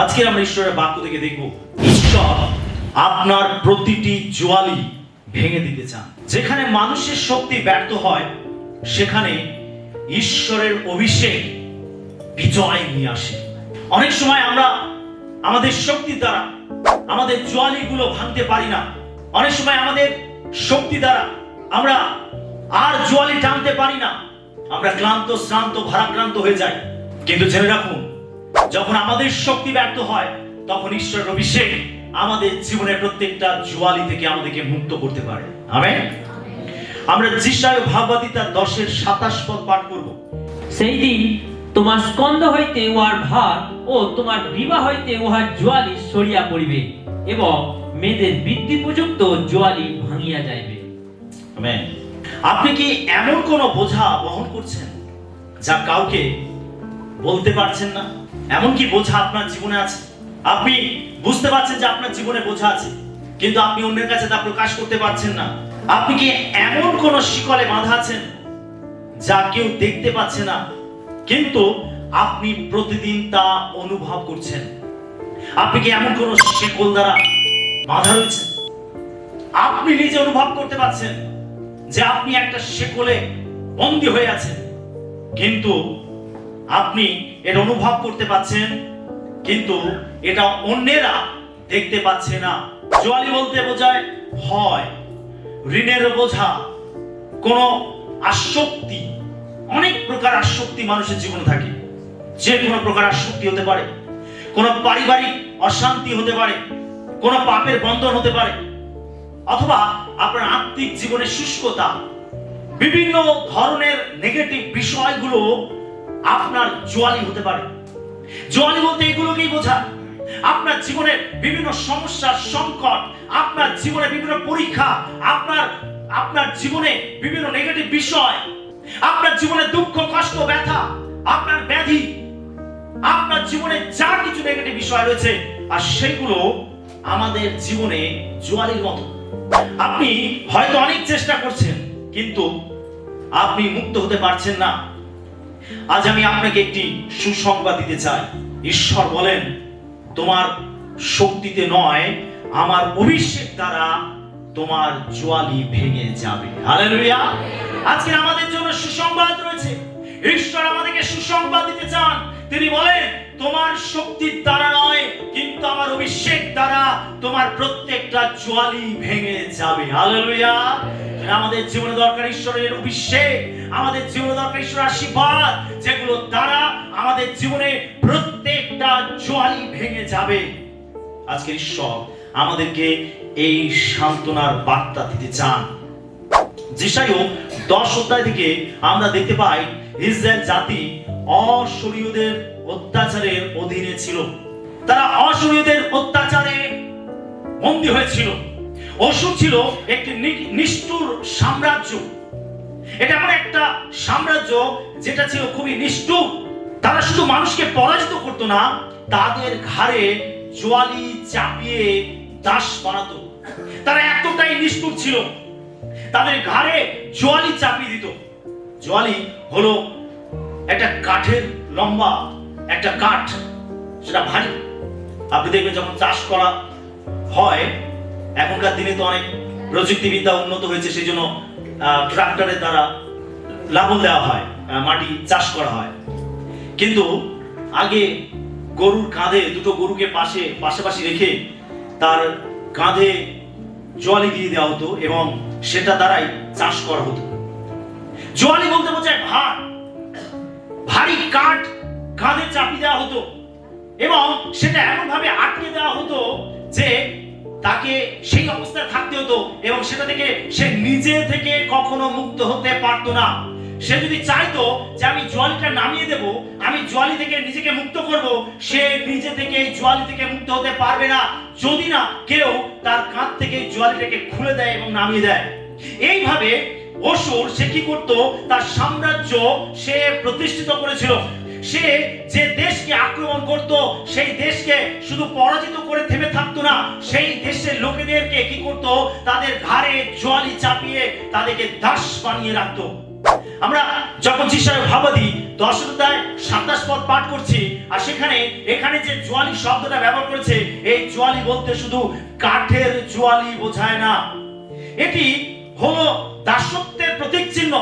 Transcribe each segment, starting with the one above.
আজকে আমরা ঈশ্বরের বাক্য থেকে দেখব ঈশ্বর আপনার প্রতিটি জোয়ালি ভেঙে দিতে চান। যেখানে মানুষের শক্তি ব্যর্থ হয় সেখানে ঈশ্বরের অভিষেক বিজয় নিয়ে আসে। অনেক সময় আমরা আমাদের শক্তি দ্বারা আমাদের জোয়ালিগুলো ভাঙতে পারি না। অনেক সময় আমাদের শক্তি দ্বারা আমরা আর জোয়ালি টানতে পারি না। আমরা ক্লান্ত, শ্রান্ত, ভারাক্রান্ত হয়ে যাই। কিন্তু জেনে রাখুন, যখন আমাদের শক্তি ব্যর্থ হয় তখন ঈশ্বরের অভিষেক আমাদের জীবনের প্রত্যেকটা জোয়ালি থেকে আমাদেরকে মুক্ত করতে পারে। আমেন। আমরা যিশায় ভাগবতীতা 10:27 পদ পাঠ করব। সেই দিন তোমার স্কন্ধ হইতে উহার ভার ও তোমার বিবাহ হইতে উহার জোয়ালি সরিয়া পড়িবে এবং মেয়েদের বৃদ্ধি পর্যন্ত জোয়ালি ভাঙিয়া যাইবে। আমেন। আপনি কি এমন কোন বোঝা বহন করছেন যা কাউকে বলতে পারছেন না? এমন কি বোঝা আপনার জীবনে আছে? আপনি বুঝতে পারছেন যে আপনার জীবনে বোঝা আছে, কিন্তু আপনি অন্যের কাছে তা প্রকাশ করতে পারছেন না। আপনি কি এমন কোন শিকলে বাঁধা আছেন যা কেউ দেখতে পাচ্ছে না, কিন্তু আপনি প্রতিদিন তা অনুভব করছেন? আপনি কি এমন কোন শিকল দ্বারা বাঁধা রয়েছেন? আপনি নিজে অনুভব করতে পারছেন যে আপনি একটা শিকলে বন্দী হয়ে আছেন, কিন্তু আপনি এটা অনুভব করতে পাচ্ছেন, কিন্তু এটা অন্যেরা দেখতে পাচ্ছে না। জোয়ালি বলতে বোঝায় ভয়, ঋণের বোঝা, কোন আসক্তি। অনেক প্রকার আসক্তি মানুষের জীবনে থাকে। যে কোনো প্রকার আসক্তি হতে পারে, কোন পারিবারিক অশান্তি হতে পারে, কোন পাপের বন্ধন হতে পারে, অথবা আপনার আত্মিক জীবনে শুষ্কতা, বিভিন্ন ধরনের নেগেটিভ বিষয়গুলো আপনার জোয়ালি হতে পারে। জোয়ালি বলতে এগুলোকেই বোঝায়। আপনার জীবনের বিভিন্ন সমস্যা, সংকট, আপনার জীবনে বিভিন্ন পরীক্ষা, আপনার জীবনে বিভিন্ন নেগেটিভ বিষয়, আপনার জীবনে দুঃখ, কষ্ট, ব্যথা, আপনার ব্যাধি, আপনার জীবনে যা কিছু নেগেটিভ বিষয় রয়েছে, আর সেগুলো আমাদের জীবনে জোয়ালির মতো। আপনি হয়তো অনেক চেষ্টা করছেন, কিন্তু আপনি মুক্ত হতে পারছেন না। আজ আমি আপনাকে একটি সুসংবাদ দিতে চাই। ঈশ্বর বলেন, তোমার শক্তিতে নয়, আমার অভিষেক দ্বারা তোমার জোয়ালি ভেঙে যাবে। হালেলুয়া। আজকে আমাদের জন্য সুসংবাদ রয়েছে। ঈশ্বর আমাদেরকে সুসংবাদ দিতে চান। তিনি বলেন, তোমার শক্তির দ্বারা নয়, কিন্তু আমার অভিষেক দ্বারা তোমার প্রত্যেকটা জোয়ালি ভেঙে যাবে। হালেলুয়া। আমাদের জীবনে দরকার ঈশ্বরের অভিষেক, আমাদের জীবনে দরকার ঈশ্বরের আশীর্বাদ, যেগুলো দ্বারা আমাদের জীবনে প্রত্যেকটা জোয়ালি ভেঙে যাবে। আজকে ঈশ্বর আমাদেরকে এই সান্ত্বনার বার্তা দিতে চান। যিশায় 10 অধ্যায় থেকে আমরা দেখতে পাই, ইসরায়েল জাতি অশরীয়দের অত্যাচারের অধীনে ছিল। তারা অশরীয়দের অত্যাচারে বন্দী হয়েছিল। অসুর ছিল একটি নিষ্ঠুর সাম্রাজ্য। এটা এমন একটা সাম্রাজ্য যেটা ছিল খুবই নিষ্ঠুর। তারা শুধু মানুষকে পরাজিত করতো না, তাদের ঘাড়ে জোয়ালি চাপিয়ে দাস বানাতো। তারা এতটাই নিষ্ঠুর ছিল, তাদের ঘাড়ে জোয়ালি চাপিয়ে দিত। জোয়ালি হলো একটা কাঠের লম্বা একটা কাঠ, সেটা ভারী। আপনি দেখবেন যখন চাষ করা হয়, এখনকার দিনে তো অনেক প্রযুক্তিবিদ্যা উন্নত হয়েছে, সেই জন্য ট্রাক্টরের দ্বারা লাঙল দেওয়া হয়, মাটি চাষ করা হয়। কিন্তু আগে গরুর কাঁধে, দুটো গরুকে পাশাপাশি রেখে তার কাঁধে জোয়ালি দিয়ে দেওয়া হতো এবং সেটা দ্বারাই চাষ করা হতো। জোয়ালি বলতে বোঝায় ভার, ভারী কাঠ কাঁধে চাপিয়ে দেওয়া হতো এবং সেটা এমন ভাবে আটকে দেওয়া হতো যে তাকে সেই অবস্থায় থাকতে হতো এবং সেটা থেকে সে নিজে থেকে কখনো মুক্ত হতে পারতো না। সে যদি চাইতো যে আমি জোয়ালিটা নামিয়ে দেব, আমি জোয়ালি থেকে নিজেকে মুক্ত করব, সে নিজে থেকে জোয়ালি থেকে মুক্ত হতে পারবে না যদি না কেউ তার কাঁধ থেকে জোয়ালিটাকে খুলে দেয় এবং নামিয়ে দেয়। এইভাবে অসুর সে কি করতো, তার সাম্রাজ্য সে প্রতিষ্ঠিত করেছিল। সে যে দেশকে আক্রমণ করত, সেই দেশকে শুধু পরাজিত করে থেমে থাকতো না, সেই দেশের লোকেদেরকে কি করত, তাদের ঘাড়ে জোয়ালি চাপিয়ে তাদেরকে দাস বানিয়ে রাখতো। আমরা যখন যিশায় ভাগবতী 10 অধ্যায় 27 পদ পাঠ করছি, আর এখানে যে জোয়ালি শব্দটা ব্যবহার করেছে, এই জোয়ালি বলতে শুধু কাঠের জোয়ালি বোঝায় না। এটি হলো দাসত্বের প্রতীক চিহ্ন,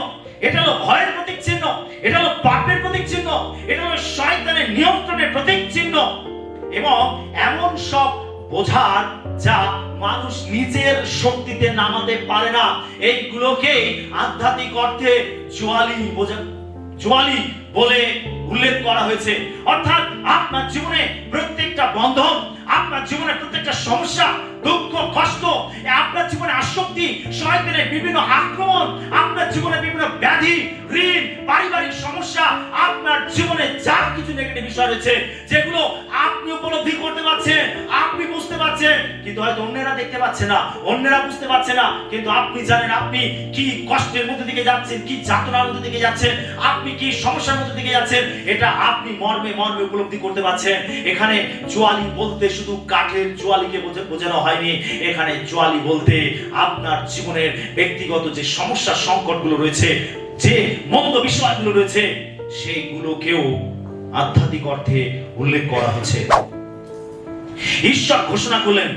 এটা হলো ভয়ের প্রতীক চিহ্ন, এটা হলো পাপের প্রতীক চিহ্ন, এটা হলো শয়তানের নিয়ন্ত্রণের প্রতীক চিহ্ন, এবং এমন সব বোঝার যা মানুষ নিজের শক্তিতে নামাতে পারে না, এইগুলোকেই আধ্যাত্মিক অর্থে জোয়ালি বলে উল্লেখ করা হয়েছে। অর্থাৎ আপনার জীবনে প্রত্যেকটা বন্ধন, আপনার জীবনে প্রত্যেকটা সমস্যা, দুঃখ, কষ্ট, আপনার জীবনে আসক্তি, শয়তানের বিভিন্ন আক্রমণ, আপনার জীবনে বিভিন্ন ব্যাধি, ঋণ, পারিবারিক সমস্যা, আপনার জীবনে যা কিছু নেগেটিভ বিষয় রয়েছে, যেগুলো আপনি উপলব্ধি করতে পারছেন, আপনি বুঝতে পারছেন, কিন্তু হয়তো অন্যেরা দেখতে পাচ্ছে না, অন্যেরা বুঝতে পারছে না, কিন্তু আপনি জানেন আপনি কি কষ্টের মধ্যে দিকে যাচ্ছেন, কি যাতনার মধ্যে দিকে যাচ্ছেন, আপনি কি সমস্যার মধ্যে দিকে যাচ্ছেন, এটা আপনি মর্মে মর্মে উপলব্ধি করতে পারছেন। এখানে জোয়ালি বলতে শুধু কাঠের জোয়ালিকে বোঝানো হয়নি, এখানে জোয়ালি বলতে আপনার জীবনের ব্যক্তিগত যে সমস্যা সংকটগুলো রয়েছে, যে মন্দ বিষয়গুলো রয়েছে, সেইগুলোকেও আধ্যাত্মিক অর্থে উল্লেখ করা হয়েছে। ঈশ্বর ঘোষণা করলেন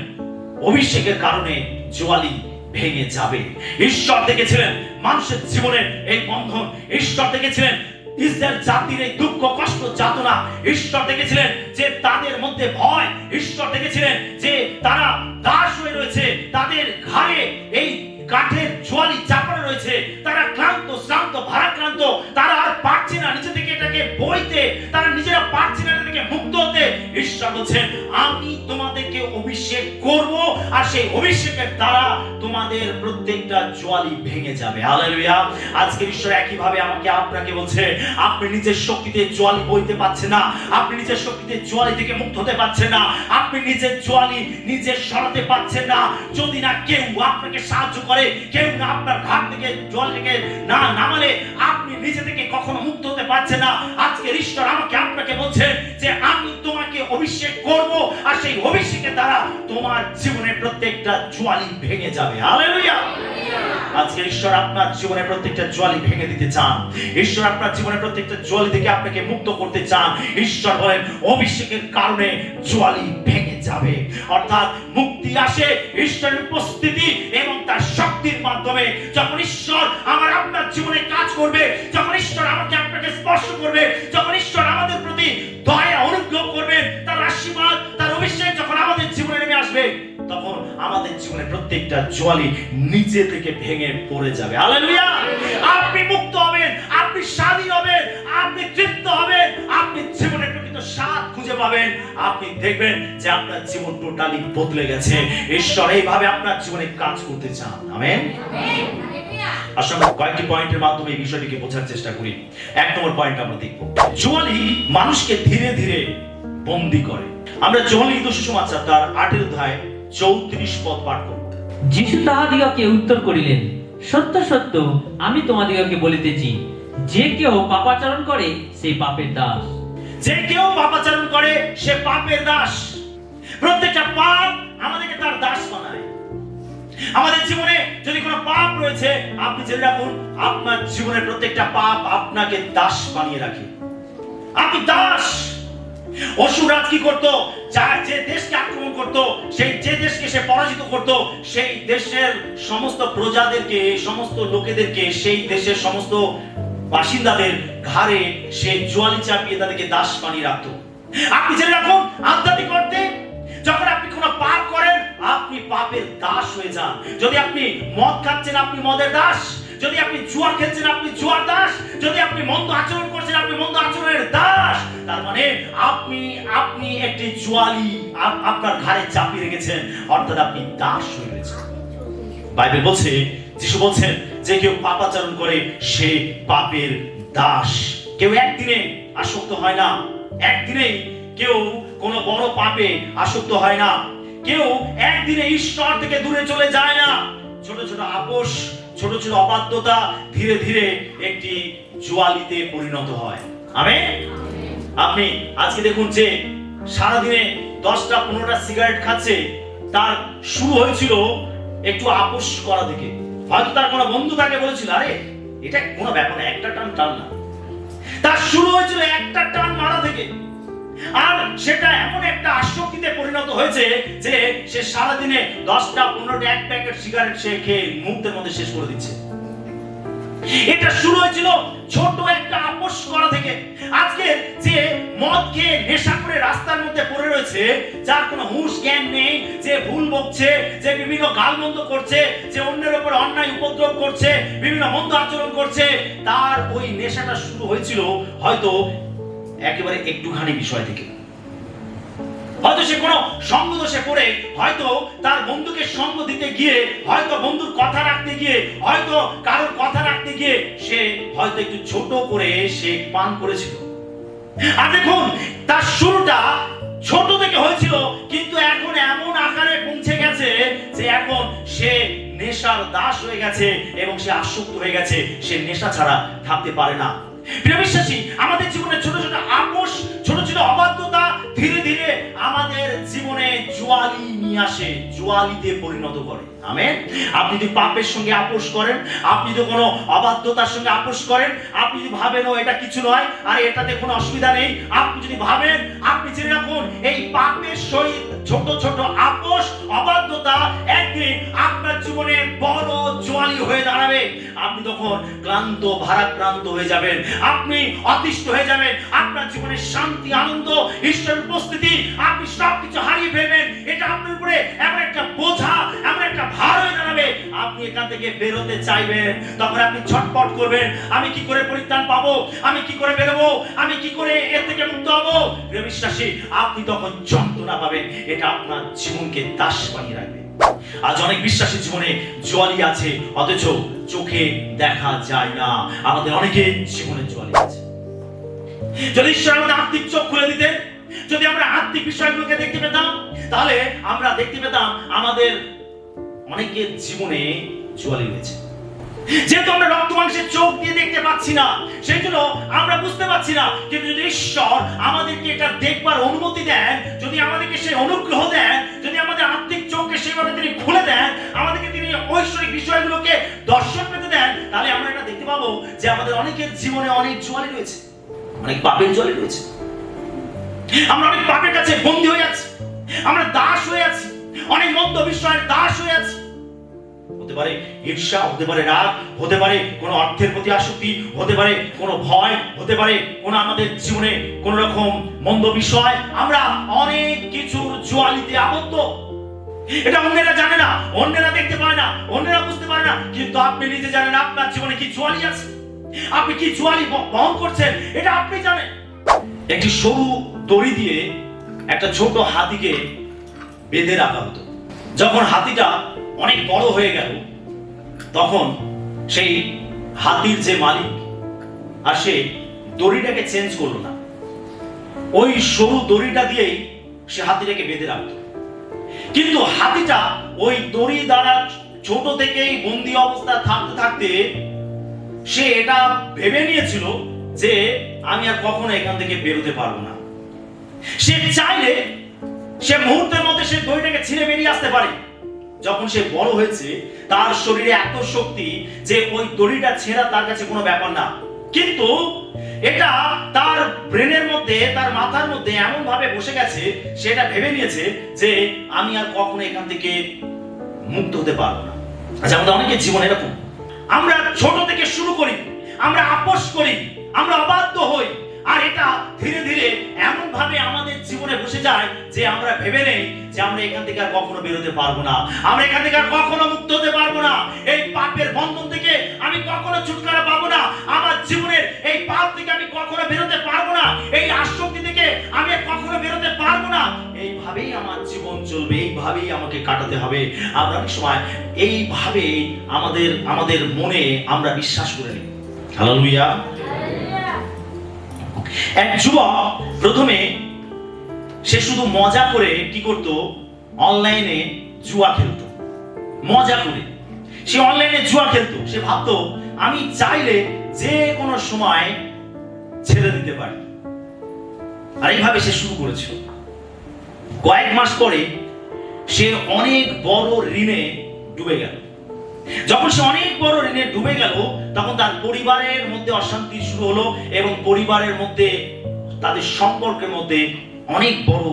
অভিষেকের কারণে জোয়ালি ভেঙে যাবে। ঈশ্বর দেখেছিলেন মানুষের জীবনের এই বন্ধন, ঈশ্বর দেখেছিলেন ইসরায়েল জাতির এই দুঃখ, কষ্ট, যাতনা, ঈশ্বর দেখেছিলেন যে তাদের মধ্যে ভয়, ঈশ্বর দেখেছিলেন যে তারা দাস হয়ে রয়েছে, তাদের ঘাড়ে এই কাঠের জোয়ালি চাপানো রয়েছে, তারা ক্লান্ত, শ্রান্ত, ভারাক্রান্ত, তারা আর পারছে না নিজে থেকে এটাকে বইতে, তারা নিজেরা পারছে না এটা থেকে মুক্ত হতে। ঈশ্বর বলছেন আমি তোমাদেরকে অভিষেক করব, আর সেই অভিষেকের দ্বারা তোমাদের প্রত্যেকটা জোয়ালি ভেঙে যাবে। হালেলুয়া। আজকে ঈশ্বর একই ভাবে আমাকে আপনাকে বলছে, আপনি নিজের শক্তিতে জোয়ালি বইতে পারছেন না, আপনি নিজের শক্তিতে জোয়ালি থেকে মুক্ত হতে পারছেন না, আপনি নিজের জোয়ালি নিজে সরাতে পারছেন না, যদি না কেউ আপনাকে সাহায্য করে, কেউ না আপনার ঘাট থেকে জল থেকে না নামালে আপনি নিজে থেকে কখনো মুক্ত হতে পারছেন না। আজকে ঈশ্বর আমাকে আপনাকে বলছে যে আমি তোমাকে অভিষেক করব, আর সেই অভিষেকের দ্বারা তোমার জীবনের প্রত্যেকটা জোয়ালি ভেঙে যাবে। হালেলুয়া। আজকে ঈশ্বর আপনার জীবনের প্রত্যেকটা জোয়ালি ভেঙে দিতে চান, ঈশ্বর আপনার জীবনের প্রত্যেকটা জোয়ালি থেকে আপনাকে মুক্ত করতে চান। ঈশ্বর বলেন অভিষেকের কারণে জোয়ালি ভেঙে যাবে। অর্থাৎ মুক্তি আসে ঈশ্বরের উপস্থিতি এবং তার শক্তির মাধ্যমে। যখন ঈশ্বর আমার আপনার জীবনে কাজ করবে, যখন ঈশ্বর আমাকে আপনাকে স্পর্শ করবে, যখন ঈশ্বর আমাদের প্রতি দয়া অনুগ্রহ করবে, তার আশীর্বাদ, তার অভিষেক যখন আমাদের জীবনে নেমে আসবে, তখন আমাদের জীবনে প্রত্যেকটা জোয়ালি নিচে থেকে ভেঙে পড়ে যাবে। হালেলুয়া। আপনি মুক্ত হবেন, আপনি স্বাধীন হবেন, আপনি তৃপ্ত হবেন, আপনি জীবনের প্রকৃত স্বাদ খুঁজে পাবেন, আপনি দেখবেন যে আপনার জীবন টোটালি বদলে গেছে। ঈশ্বর এইভাবে আপনার জীবনে কাজ করতে চান। আমেন। আসলে কয়েকটি পয়েন্টের মাধ্যমে এই বিষয়টিকে বোঝার চেষ্টা করি। 1 নম্বর পয়েন্ট আমরা দেখব, জোয়ালি মানুষকে ধীরে ধীরে বন্দী করে। আমরা জোয়ালি সুসমাচার তার 8 অধ্যায় 34 পদ পাঠ করব। যিশু তাহাদিগকে উত্তর করিলেন, সত্য সত্য আমি তোমাদিগকে বলিতেছি, যে কেউ পাপাচরণ করে সে পাপের দাস। যে কেউ পাপাচরণ করে সে পাপের দাস। প্রত্যেকটা পাপ আমাদেরকে তার দাস বানায়। আমাদের জীবনে যদি কোনো পাপ রয়েছে, আপনি জেনে রাখুন আপনার জীবনের প্রত্যেকটা পাপ আপনাকে দাস বানিয়ে রাখে। আপনি দাস। অসুররাজ কি করতো? যে দেশকে আক্রমণ করত, সেই যে দেশকে সে পরাজিত করত, সেই দেশের সমস্ত প্রজাদেরকে, সমস্ত লোকেদেরকে, সেই দেশের সমস্ত বাসিন্দাদের ঘাড়ে সে জোয়ালি চাপিয়ে তাদেরকে দাস বানিয়ে রাখতো। আপনি জেনে রাখুন আধ্যাত্মিক অর্থে যখন আপনি কোনো পাপ করেন, আপনি পাপের দাস হয়ে যান। যদি আপনি মদ খাচ্ছেন, আপনি মদের দাস। যদি আপনি জুয়া খেলছেন, আপনি জুয়ার দাস। যদি আপনি মন্দ আচরণ করছেন, আপনি মন্দ আচরণের দাস। তার মানে আপনি একটি জোয়ালি আপনার ঘাড়ে চাপিয়ে রেখেছেন, অর্থাৎ আপনি দাস হয়ে গেছেন। বাইবেল বলছে, যিশু বলছেন যে কেউ পাপাচরণ করে সে পাপের দাস। কেউ একদিনে আসক্ত হয় না, একদিনেই কেউ কোনো বড় পাপে আসক্ত হয় না, কেউ একদিনে ঈশ্বর থেকে দূরে চলে যায় না। ছোট ছোট আপোষ, ছোট ছোট অবাধ্যতা ধীরে ধীরে একটি জোয়ালিতে পরিণত হয়। আমেন। আপনি আজকে দেখুন যে সারাদিনে 10টা 15টা সিগারেট খাচ্ছে, তার শুরু হয়েছিল একটু আপোষ করা থেকে। হয়তো তার কোনো বন্ধু তাকে বলেছিল, আরে এটা কোনো ব্যাপার না, একটা টান টান না। তার শুরু হয়েছিল একটা টান মারা থেকে, আর সেটা এমন একটা আসক্তিতে পরিণত হয়েছে যে সে সারাদিনে 10টা 15টা এক প্যাকেট সিগারেট সে খেয়ে মুহূর্তের মধ্যে শেষ করে দিচ্ছে। এটা শুরু হয়েছিল ছোট একটা আপোষ করা থেকে। আজকে যে মদ খেয়ে নেশা করে রাস্তার মধ্যে পড়ে রয়েছে, যার কোনো হুঁশ জ্ঞান নেই, যে ভুল বকছে, যে বিভিন্ন গালমন্দ করছে, যে অন্যের উপর অন্যায় উপদ্রব করছে, বিভিন্ন মন্দ আচরণ করছে, তার ওই নেশাটা শুরু হয়েছিল হয়তো একেবারে একটুখানি বিষয় থেকে। হয়তো সে কোনো সঙ্গ দোষে পড়ে, হয়তো তার বন্ধুকে সঙ্গ দিতে গিয়ে, হয়তো বন্ধুর কথা রাখতে গিয়ে, হয়তো কারোর কথা রাখতে গিয়ে সে হয়তো একটু ছোট করে সে পান করেছিল। আর দেখুন, তার শুরুটা ছোট থেকে হয়েছিল, কিন্তু এখন এমন আকারে পৌঁছে গেছে যে এখন সে নেশার দাস হয়ে গেছে এবং সে আসক্ত হয়ে গেছে। সে নেশা ছাড়া থাকতে পারে না। প্রিয় বিশ্বাসী, আমাদের জীবনে ছোট ছোট আপোষ, ছোট ছোট অবাধ্যতা ধীরে ধীরে আমাদের জীবনে জোয়ালি নিয়ে আসে, জোয়ালিতে পরিণত করে। আমেন। আপনি যদি পাপের সঙ্গে আপোষ করেন, আপনি যদি কোনো অবাধ্যতার সঙ্গে আপোষ করেন, আপনি যদি ভাবেন ও এটা কিছু নয় আর এটাতে কোনো অসুবিধা নেই, আপনি যদি ভাবেন, আপনি জেনে রাখুন এই পাপের সহিত ছোট ছোট আপোষ, অবাধ্যতা একদিন আপনার জীবনে বড় জোয়ালি হয়ে দাঁড়াবে। আপনি তখন ক্লান্ত, ভারাক্রান্ত হয়ে যাবেন, আপনি অতিষ্ঠ হয়ে যাবেন, আপনার জীবনে শান্তি, আনন্দ, ঈশ্বরের উপস্থিতি, আপনি সবকিছু হারিয়ে ফেলবেন। এটা আপনার উপরে এমন একটা বোঝা, এমন একটা ভার হয়ে দাঁড়াবে, আপনি এখান থেকে বেরোতে চাইবেন। তখন আপনি ছটপট করবেন, আমি কি করে পরিত্রাণ পাবো, আমি কি করে বেরোবো, আমি কি করে এর থেকে মুক্ত হবো। প্রিয় বিশ্বাসী, আপনি তখন যন্ত্রণা পাবেন। এটা আপনার জীবনকে দাস বানিয়ে রাখবে। আজ অনেক বিশ্বাসী জীবনে জোয়ালি আছে, অথচ চোখে দেখা যায় না। আমাদের অনেকের জীবনে জোয়ালি আছে। যদি ঈশ্বর আমাদের আত্মিক চোখ খুলে দিতেন, যদি আমরা আত্মিক বিষয়গুলোকে দেখতে পেতাম, তাহলে আমরা দেখতে পেতাম আমাদের অনেকের জীবনে জোয়ালি রয়েছে। যেহেতু আমরা রক্ত মাংসের চোখ দিয়ে দেখতে পাচ্ছি না, সেই জন্য আমরা বুঝতে পারছি না। কিন্তু যদি ঈশ্বর আমাদেরকে এটা দেখবার অনুমতি দেন, যদি আমাদেরকে সেই অনুগ্রহ দেন, যদি আমাদের আত্মিক চোখকে সেইভাবে তিনি খুলে দেন, আমাদেরকে তিনি ঐশ্বরিক বিষয়গুলোকে দর্শন পেতে দেন, তাহলে আমরা এটা দেখতে পাবো যে আমাদের অনেকের জীবনে অনেক জোয়ালি রয়েছে, অনেক পাপের জোয়ালি রয়েছে। আমরা অনেক পাপের কাছে বন্দী হয়ে আছি, আমরা দাস হয়ে আছি, অনেক মন্দ বিষয়ের দাস হয়ে আছি। হতে পারে ঈর্ষা, হতে পারে রাগ, হতে পারে কোনো অর্থের প্রতি আসক্তি, হতে পারে কোনো ভয়, হতে পারে কোনো আমাদের জীবনে কোন রকম মন্দ বিষয়। আমরা অনেক কিছুর জোয়ালিতে আবদ্ধ। এটা অন্যেরা জানে না, অন্যেরা দেখতে পায় না, অন্যেরা বুঝতে পারে না, কিন্তু আপনি নিজে জানেন আপনার জীবনে কি জোয়ালি আছে, আপনি কি জোয়ালি বহন করছেন, এটা আপনি জানেন। একটি সরু দড়ি দিয়ে একটা ছোট হাতিকে বেঁধে রাখা হতো। যখন হাতিটা অনেক বড় হয়ে গেল, তখন সেই হাতির যে মালিক আর সে দড়িটাকে চেঞ্জ করলো না, ওই সরু দড়িটা দিয়েই সে হাতিটাকে বেঁধে রাখতো। কিন্তু হাতিটা ওই দড়ি দ্বারা ছোট থেকেই বন্দি অবস্থা থাকতে থাকতে সে এটা ভেবে নিয়েছিল যে আমি আর কখনো এখান থেকে বেরোতে পারবো না। সে চাইলে সে মুহূর্তের মধ্যে সে দড়িটাকে ছিঁড়ে বেরিয়ে আসতে পারে। যখন সে বড় হয়েছে, তার শরীরে এত শক্তি যে ওই দড়িটা ছেঁড়া তার কাছে কোনো ব্যাপার না। কিন্তু এটা তার ব্রেনের মধ্যে, তার মাথার মধ্যে এমন ভাবে বসে গেছে, সেটা ভেবে নিয়েছে যে আমি আর কখনো এখান থেকে মুক্ত হতে পারবো না। আচ্ছা, আমাদের অনেকের জীবন এরকম। আমরা ছোট থেকে শুরু করি, আমরা আপোষ করি, আমরা অবাধ্য হই, আর এটা ধীরে ধীরে এমন ভাবে আমাদের জীবনে বসে যায় যে আমরা ভেবে নেই যে আমরা এখান থেকে আর কখনো বেরোতে পারবো না, আমরা এখান থেকে আর কখনো মুক্ত হতে পারবো না, এই পাপের বন্ধন থেকে আমি কখনো ছুটকারা পাবো না, আমার জীবনের এই পাপ থেকে আমি কখনো বেরোতে পারবো না, এই আসক্তি থেকে আমি কখনো বেরোতে পারবো না। এইভাবেই আমার জীবন চলবে, এইভাবেই আমাকে কাটাতে হবে। আমরা অনেক সময় এইভাবে আমাদের মনে আমরা বিশ্বাস করে নিই। হালেলুয়া। এক যুবক প্রথমে সে শুধু মজা করে কি করত, অনলাইনে জুয়া খেলতো। মজা করে সে অনলাইনে জুয়া খেলতো। সে ভাবতো আমি চাইলে যে কোনো সময় ছেড়ে দিতে পারি। আর এইভাবে সে শুরু করেছিল। কয়েক মাস পরে সে অনেক বড় ঋণে ডুবে গেল। যখন সে অনেক বড় ঋণে ডুবে গেল, তখন তার পরিবারের মধ্যে অশান্তি শুরু হলো এবং পরিবারের মধ্যে তাদের সম্পর্কের মধ্যে অনেক বড়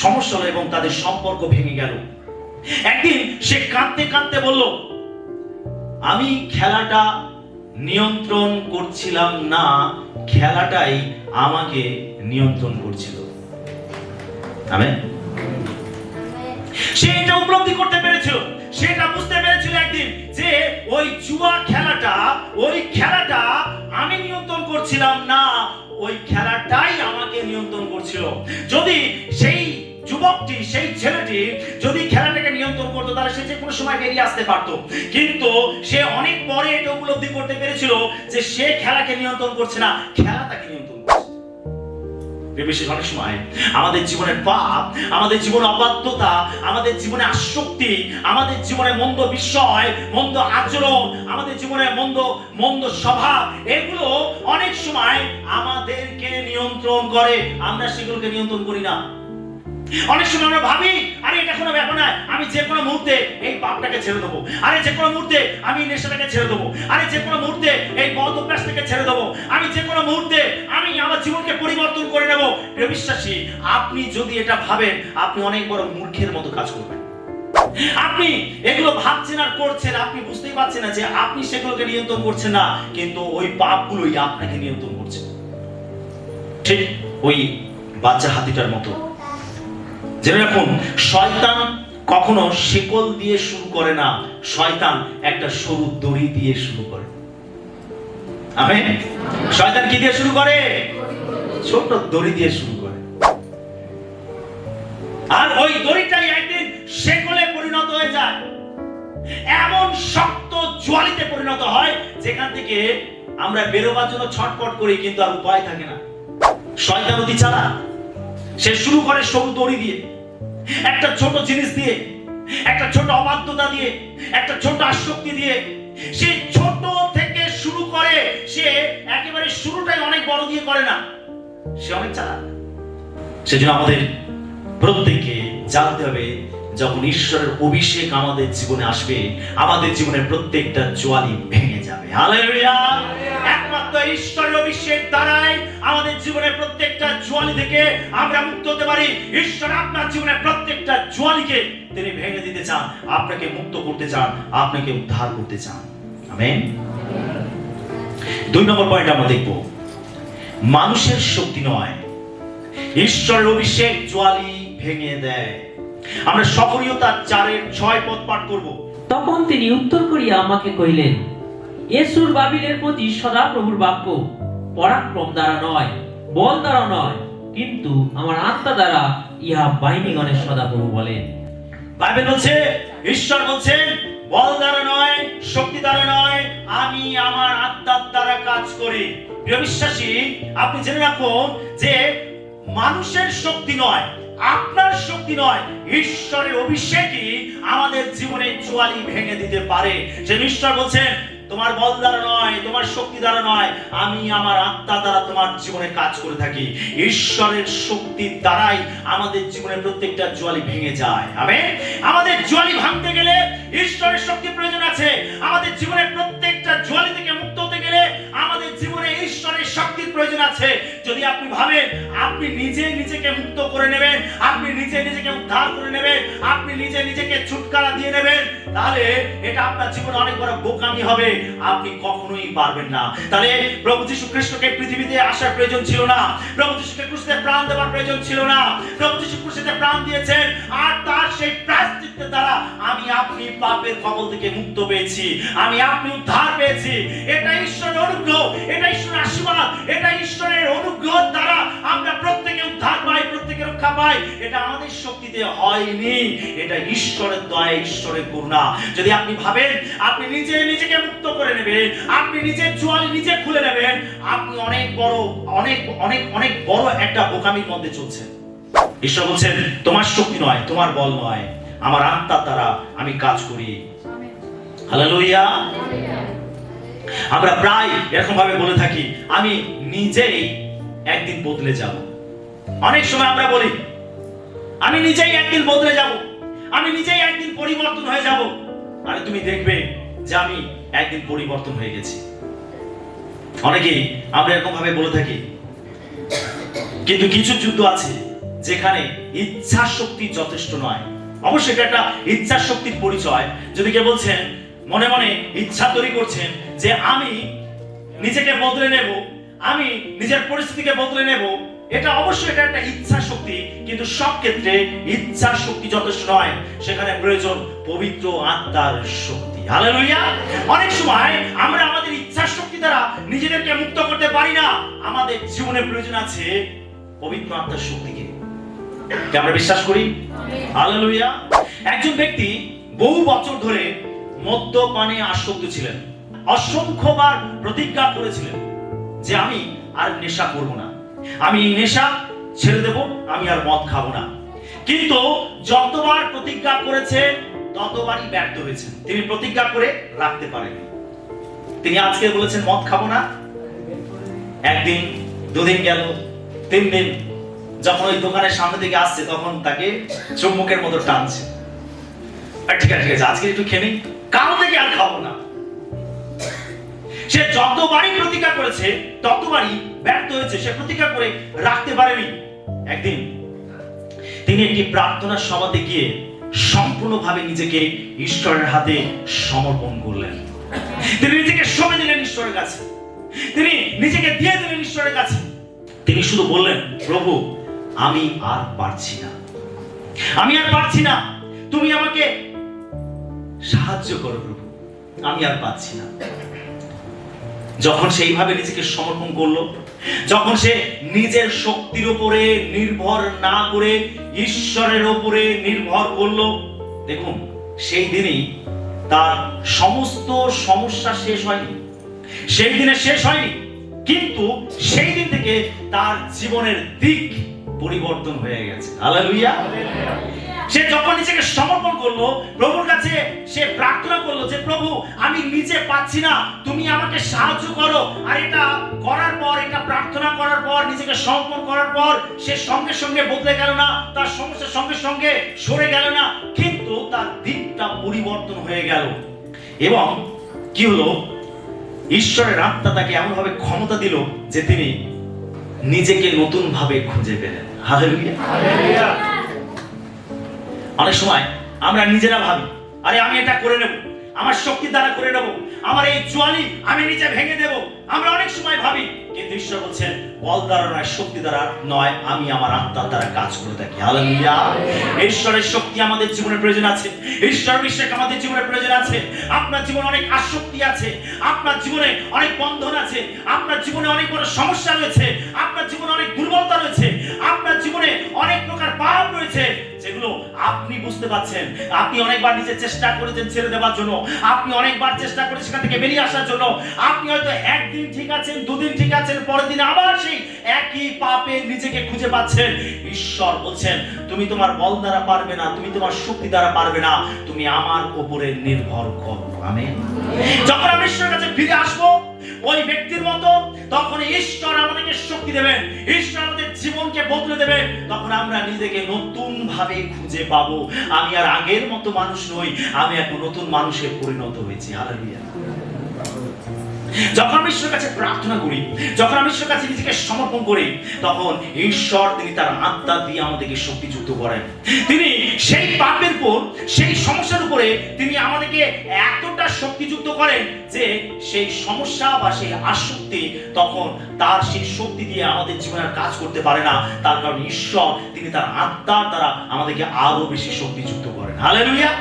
সমস্যা হলো এবং তাদের সম্পর্ক ভেঙে গেল। একদিন সে কাঁদতে কাঁদতে বলল, আমি খেলাটা নিয়ন্ত্রণ করছিলাম না, খেলাটাই আমাকে নিয়ন্ত্রণ করছিল। আমেন। সে এটা উপলব্ধি করতে পেরেছিল, সেটা বুঝতে পেরেছিল একদিন যে ওই জুয়া খেলাটা আমি নিয়ন্ত্রণ করছিলাম না, ওই খেলাটাই আমাকে নিয়ন্ত্রণ করছিল। যদি সেই যুবকটি, সেই ছেলেটি যদি খেলাটাকে নিয়ন্ত্রণ করতো, তাহলে সে যে কোনো সময় বেরিয়ে আসতে পারতো। কিন্তু সে অনেক পরে এটা উপলব্ধি করতে পেরেছিল যে সে খেলাকে নিয়ন্ত্রণ করছে না, খেলা তাকে নিয়ন্ত্রণ করছে। অনেক সময় আমাদের জীবনের পাপ, আমাদের জীবনে অবাধ্যতা, আমাদের জীবনে আসক্তি, আমাদের জীবনে মন্দ বিষয়, মন্দ আচরণ, আমাদের জীবনে মন্দ স্বভাব, এগুলো অনেক সময় আমাদেরকে নিয়ন্ত্রণ করে। আমরা সেগুলোকে নিয়ন্ত্রণ করি না। অনেক সময় আমরা ভাবি, আরে এটা কোনো ব্যাপার না, আমি যে কোনো মুহূর্তে এই পাপটাকে ছেড়ে দেবো, আরে যে কোনো মুহূর্তে আমি নেশাটাকে ছেড়ে দেবো, আরে যে কোনো মুহূর্তে এই বদ অভ্যাস থেকে ছেড়ে দেবো, আমি যে কোনো মুহূর্তে আমি আমার জীবনকে পরিবর্তন করে নেব। প্রিয় বিশ্বাসী, আপনি যদি এটা ভাবেন, আপনি অনেক বড় মূর্খের মতো কাজ করবেন। আপনি এগুলো ভাবছেন আর করছেন, আপনি বুঝতেই পারছেন না যে আপনি সেগুলোকে নিয়ন্ত্রণ করছেন না, কিন্তু ওই পাপগুলোই আপনাকে নিয়ন্ত্রণ করছে। ঠিক ওই বাচ্চা হাতিটার মতো। জেনে রাখুন, শয়তান কখনো শিকল দিয়ে শুরু করে না, শয়তান একটা সরু দড়ি দিয়ে শুরু করে। আমেন। শয়তান কি দিয়ে শুরু করে? ছোট দড়ি দিয়ে শুরু করে, আর ওই দড়িটাই একদিন শিকলে পরিণত হয়ে যায়, এমন শক্ত জোয়ালিতে পরিণত হয় যেখান থেকে আমরা বেরোবার জন্য ছটফট করি, কিন্তু আর উপায় থাকে না। শয়তান অতি চালাক, সে শুরু করে সরু দড়ি দিয়ে, একটা ছোট জিনিস দিয়ে, একটা ছোট অবাধ্যতা দিয়ে, একটা ছোট আসক্তি দিয়ে। সে ছোট থেকে শুরু করে, সে একেবারে শুরুটাই অনেক বড় দিয়ে করে না, সে অনেক চালাক। সেজন্য আমাদের প্রত্যেককে জানতে হবে, যখন ঈশ্বরের অভিষেক আমাদের জীবনে আসবে, আমাদের জীবনের প্রত্যেকটা জোয়ালি ভেঙে যাবে। হালেলুয়া। একমাত্র ঈশ্বরের অভিষেক দ্বারাই আমাদের জীবনের প্রত্যেকটা জোয়ালি থেকে আমরা মুক্ত হতে পারি। ঈশ্বর আপনার জীবনের প্রত্যেকটা জোয়ালিকে তিনি ভেঙে দিতে চান, আপনাকে মুক্ত করতে চান, আপনাকে উদ্ধার করতে চান। আমেন। 2 নম্বর পয়েন্ট আমরা দেখব, মানুষের শক্তি নয়, ঈশ্বরের অভিষেক জোয়ালি ভেঙে দেয়। আমরা সক্রিয়তা 4:6 পদ পাঠ করব। তখন তিনি উত্তর করিয়া আমাকে কহিলেন, এসুর বাবিলের প্রতি সদা প্রভুর বাক্য, পরাক্রম দ্বারা নয়, বল দ্বারা নয়, কিন্তু আমার আত্মা দ্বারা ইহা বাহিনীগণের সদা প্রভু বলেন। বাইবেল বলছে, ঈশ্বর বলছেন, বল দ্বারা নয়, শক্তি দ্বারা নয়, আমি আমার আত্মার দ্বারা কাজ করি। প্রিয় বিশ্বাসী, আপনি জেনে রাখুন যে মানুষের শক্তি নয়, আপনার শক্তি নয়, ঈশ্বরের অভিষেকই আমাদের জীবনে জোয়ালি ভেঙে দিতে পারে। যে ঈশ্বর বলছেন, তোমার বল দ্বারা নয়, তোমার শক্তি দ্বারা নয়, আমি আমার আত্মা দ্বারা তোমার জীবনে কাজ করে থাকি। ঈশ্বরের শক্তির দ্বারাই আমাদের জীবনের প্রত্যেকটা জোয়ালি ভেঙে যায়। আমেন। আমাদের জোয়ালি ভাঙতে গেলে ঈশ্বরের শক্তির প্রয়োজন আছে। আমাদের জীবনের প্রত্যেকটা জোয়ালি থেকে মুক্ত হতে গেলে আমাদের জীবনে ঈশ্বরের শক্তির প্রয়োজন আছে। যদি আপনি ভাবেন আপনি নিজেকে মুক্ত করে নেবেন, আপনি নিজেকে উদ্ধার করে নেবেন, আপনি নিজেকে ছুটকারা দিয়ে নেবেন, তাহলে এটা আপনার জীবনে অনেক বড় বোকামি হবে। আপনি কখনোই পারবেন না। তাহলে প্রভু যীশু খ্রিস্টকে পৃথিবীতে আসার প্রয়োজন ছিল না, প্রভু যীশুকে ক্রুশে প্রাণ দেওয়ার প্রয়োজন ছিল না। প্রভু যীশু ক্রুশে প্রাণ দিয়েছেন, আর তার সেই প্রায়শ্চিত্তের দ্বারা আমি আপনি পাপের কবল থেকে মুক্ত পেয়েছি, আমি আপনি উদ্ধার পেয়েছি। এটা ঈশ্বরের অনুগ্রহ, এটা ঈশ্বরের আশীর্বাদ, এটা ঈশ্বরের অনুগ্রহ দ্বারা আমরা প্রত্যেকে উদ্ধার পাই, প্রত্যেকে রক্ষা পাই। এটা আমাদের শক্তিতে হয়নি, এটা ঈশ্বরের দয়া, ঈশ্বরের করুণা। যদি আপনি ভাবেন আপনি নিজেকে মুক্ত করে নেবেন, আপনি নিজের জোয়ালি নিজে খুলে নেবেন, আপনি অনেক বড় একটা বোকামির মধ্যে চলছেন। ঈশ্বর বলছেন, তোমার শক্তি নয়, তোমার বল নয়, আমার আত্মার দ্বারা আমি কাজ করি। হালেলুয়া। আমরা প্রায় এরকম ভাবে বলে থাকি, আমি নিজেই একদিন বদলে যাব। অনেক সময় আমরা বলি, আমি নিজেই একদিন বদলে যাব, আমি নিজেই একদিন পরিবর্তন হয়ে যাব। আরে তুমি দেখবে যে আমি একদিন পরিবর্তন হয়ে গেছি। অনেকেই আমরা এরকম ভাবে বলে থাকি, কিন্তু কিছু যুদ্ধ আছে যেখানে ইচ্ছা শক্তি যথেষ্ট নয়। অবশ্যই এটা একটা ইচ্ছা শক্তির পরিচয়। যদি কে বলছেন মনে মনে ইচ্ছা তৈরি করছেন যে আমি নিজেকে বদলে নেব, আমি নিজের পরিস্থিতিকে বদলে নেব, এটা অবশ্যই এটা একটা ইচ্ছা শক্তি, কিন্তু সব ক্ষেত্রে ইচ্ছা শক্তি যথেষ্ট নয়, সেখানে প্রয়োজন পবিত্র আত্মার শক্তি। হালেলুয়া। অনেক সময় আমরা আমাদের ইচ্ছা শক্তি দ্বারা নিজেদেরকে মুক্ত করতে পারি না। আমাদের জীবনে প্রয়োজন আছে পবিত্র আত্মার শক্তিকে। কি আমরা বিশ্বাস করি? হালেলুয়া। একজন ব্যক্তি বহু বছর ধরে মদ্যপানে আসক্ত ছিলেন। অসংখ্যবার প্রতিজ্ঞা করেছিলেন যে আমি আর নেশা করব না, আমি এই নেশা ছেড়ে দেব, আমি আর মদ খাবো না। কিন্তু যতবার প্রতিজ্ঞা করেছে ততবারই ব্যর্থ হয়েছেন। তিনি প্রতিজ্ঞা করে রাখতে পারেননি। তিনি আজকে বলেছেন মদ খাবো না, একদিন, দুদিন গেল, 3 দিন, যখন ওই দোকানের সামনে থেকে আসছে তখন তাকে চুম্বকের মতো টানছে, ঠিক আছে আজকে একটু খেয়ে নিই, কাল থেকে আর খাবো না। সে যতবারই প্রতিজ্ঞা করেছে ততবারই ব্যর্থ হয়েছে, সে প্রতিজ্ঞা করে রাখতে পারেনি। একদিন তিনি একটি প্রার্থনা সভাতে গিয়ে সম্পূর্ণভাবে নিজেকে ঈশ্বরের হাতে সমর্পণ করলেন। তিনি নিজেকে সঁপে দিলেন ঈশ্বরের কাছে, তিনি নিজেকে দিয়ে দিলেন ঈশ্বরের কাছে। তিনি শুধু বললেন, প্রভু আমি আর পারছি না, আমি আর পারছি না, তুমি আমাকে সাহায্য করো প্রভু, আমি আর পারছি না। যখন সেইভাবে নিজেকে সমর্পণ করলো, যখন সে নিজের শক্তির উপরে নির্ভর না করে ঈশ্বরের উপরে নির্ভর করলো, দেখুন সেই দিনই তার সমস্ত সমস্যা শেষ হয়নি, সেই দিনে শেষ হয়নি, কিন্তু সেই দিন থেকে তার জীবনের দিক পরিবর্তন হয়ে গেছে। হালেলুয়া। সে যখন নিজেকে সমর্পণ করলো, প্রভুর কাছে সে প্রার্থনা করলো যে প্রভু আমি নিজে পাচ্ছি না, তুমি আমাকে সাহায্য করো। আর এটা করার পর, এটা প্রার্থনা করার পর, নিজেকে সমর্পণ করার পর সে সঙ্গে সঙ্গে বদলে গেল না, তার সমস্যা সঙ্গে সঙ্গে সরে গেল না, কিন্তু তার দিকটা পরিবর্তন হয়ে গেল। এবং কি হলো, ঈশ্বরের আত্মা তাকে এমন ভাবে ক্ষমতা দিল যে তিনি নিজেকে নতুন ভাবে খুঁজে পেলেন। হালেলুয়া। অনেক সময় আমরা নিজেরা ভাবি, আরে আমি এটা করে নেব, আমার শক্তি দ্বারা করে নেব, আমার এই জোয়ালি আমি নিজে ভেঙে দেব। আমরা অনেক সময় ভাবি, কিন্তু ঈশ্বর বলছেন বল দ্বারা নয়, শক্তি দ্বারা নয়, আমি আমার আত্মার দ্বারা কাজ করে থাকি। হালেলুয়া। ঈশ্বরের শক্তি আমাদের জীবনে প্রয়োজন আছে, ঈশ্বরের বিশ্বাস আমাদের জীবনে প্রয়োজন আছে। আপনার জীবনে অনেক আসক্তি আছে, আপনার জীবনে অনেক বন্ধন আছে, আপনার জীবনে অনেক বড় সমস্যা রয়েছে, আপনার জীবনে অনেক দুর্বলতা রয়েছে, আপনার জীবনে অনেক প্রকার পাপ রয়েছে, যেগুলো আপনি বুঝতে পারছেন। আপনি অনেকবার নিজে চেষ্টা করেছেন ছেড়ে দেওয়ার জন্য, আপনি অনেকবার চেষ্টা করে সেখান থেকে বেরিয়ে আসার জন্য। আপনি হয়তো একদিন ঠিক আছেন, দুদিন ঠিক আছেন, পরের দিন আবার সেই একই পাপে নিজেকে খুঁজে পাচ্ছেন। ঈশ্বর বলছেন তুমি তোমার বল দ্বারা পারবে না, তুমি তোমার শক্তি দ্বারা পারবে না, তুমি আমার উপরে নির্ভর করো। আমেন। যখন আমি ঈশ্বরের কাছে ফিরে আসবো ওই ব্যক্তির মতো, তখন ঈশ্বর আমাদেরকে শক্তি দেবেন, ঈশ্বর আমাদের জীবনকে বদলে দেবেন। তখন আমরা নিজেকে নতুন ভাবে খুঁজে পাবো। আমি আর আগের মতো মানুষ নই, আমি এক নতুন মানুষে পরিণত হয়েছি। হালেলুয়া। যখন আমি ঈশ্বরের কাছে প্রার্থনা করি, যখন আমি ঈশ্বরের কাছে নিজেকে সমর্পণ করি, তখন ঈশ্বর তিনি তার আত্মা দিয়ে আমাদেরকে শক্তিযুক্ত করেন। তিনি সেই পাপের উপর, সেই সমস্যার উপরে তিনি আমাদেরকে এতটা শক্তিযুক্ত করেন যে সেই সমস্যা বা সেই আসক্তি তখন তার সেই শক্তি দিয়ে আমাদের জীবনে আর কাজ করতে পারে না। তার কারণ ঈশ্বর তিনি তার আত্মার দ্বারা আমাদেরকে আরো বেশি শক্তিযুক্ত করেন। হালেলুয়া।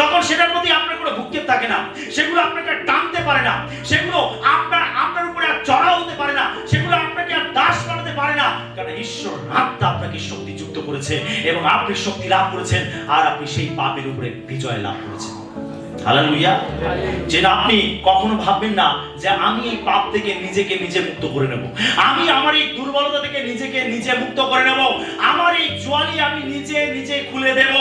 তখন সেটার প্রতি আপনার কোনো ভূক্ষেপ থাকে না, সেগুলো আপনাকে টানতে পারে না, সেগুলো আপনার উপরে আর চড়া হতে পারে না, সেগুলো আপনাকে আর দাস বানাতে পারে না, কারণ ঈশ্বর আত্মা আপনাকে শক্তিযুক্ত করেছে এবং আপনি শক্তি লাভ করেছেন, আর আপনি সেই পাপের উপরে বিজয় লাভ করেছেন। হালেলুয়া। যে আপনি কখনো ভাববেন না যে আমি এই পাপ থেকে নিজেকে নিজে মুক্ত করে নেব, আমি আমার এই দুর্বলতা থেকে নিজেকে নিজে মুক্ত করে নেব, আমার এই জোয়ালি আমি নিজে নিজে খুলে দেব।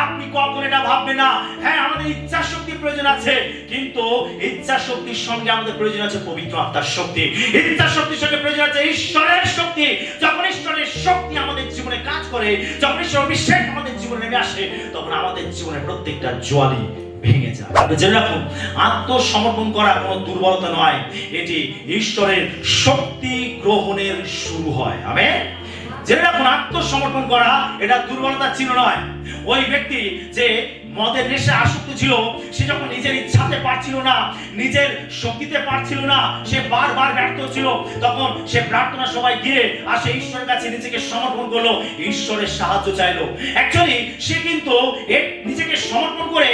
আপনি কখনো এটা ভাববেন না। হ্যাঁ, আমাদের ইচ্ছা শক্তির প্রয়োজন আছে, কিন্তু ইচ্ছা শক্তির সঙ্গে আমাদের প্রয়োজন আছে পবিত্র আত্মার শক্তি। ইচ্ছা শক্তির সঙ্গে প্রয়োজন আছে ঈশ্বরের শক্তি। যখন ঈশ্বরের শক্তি আমাদের জীবনে কাজ করে, যখন ঈশ্বরের বিশ্বাস আমাদের জীবনে নেমে আসে, তখন আমাদের জীবনে প্রত্যেকটা জোয়ালি ভেঙে যায়। আপনি জেনে রাখুন, আত্মসমর্পণ করা কোনো দুর্বলতা নয়, এটি ঈশ্বরের শক্তি গ্রহণের শুরু হয়। আমেন। জেনে রাখুন, আত্মসমর্পণ করা এটা দুর্বলতার চিহ্ন নয়। ওই ব্যক্তি যে মদের নেশায় আসক্ত ছিল, সে যখন নিজের ইচ্ছাতে পারছিল না, নিজের শক্তিতে পারছিল না, সে বারবার ব্যর্থ ছিল, তখন সে প্রার্থনা সভায় গিয়ে আর সে ঈশ্বরের কাছে নিজেকে সমর্পণ করলো, ঈশ্বরের সাহায্য চাইলো। অ্যাকচুয়ালি সে কিন্তু নিজেকে সমর্পণ করে,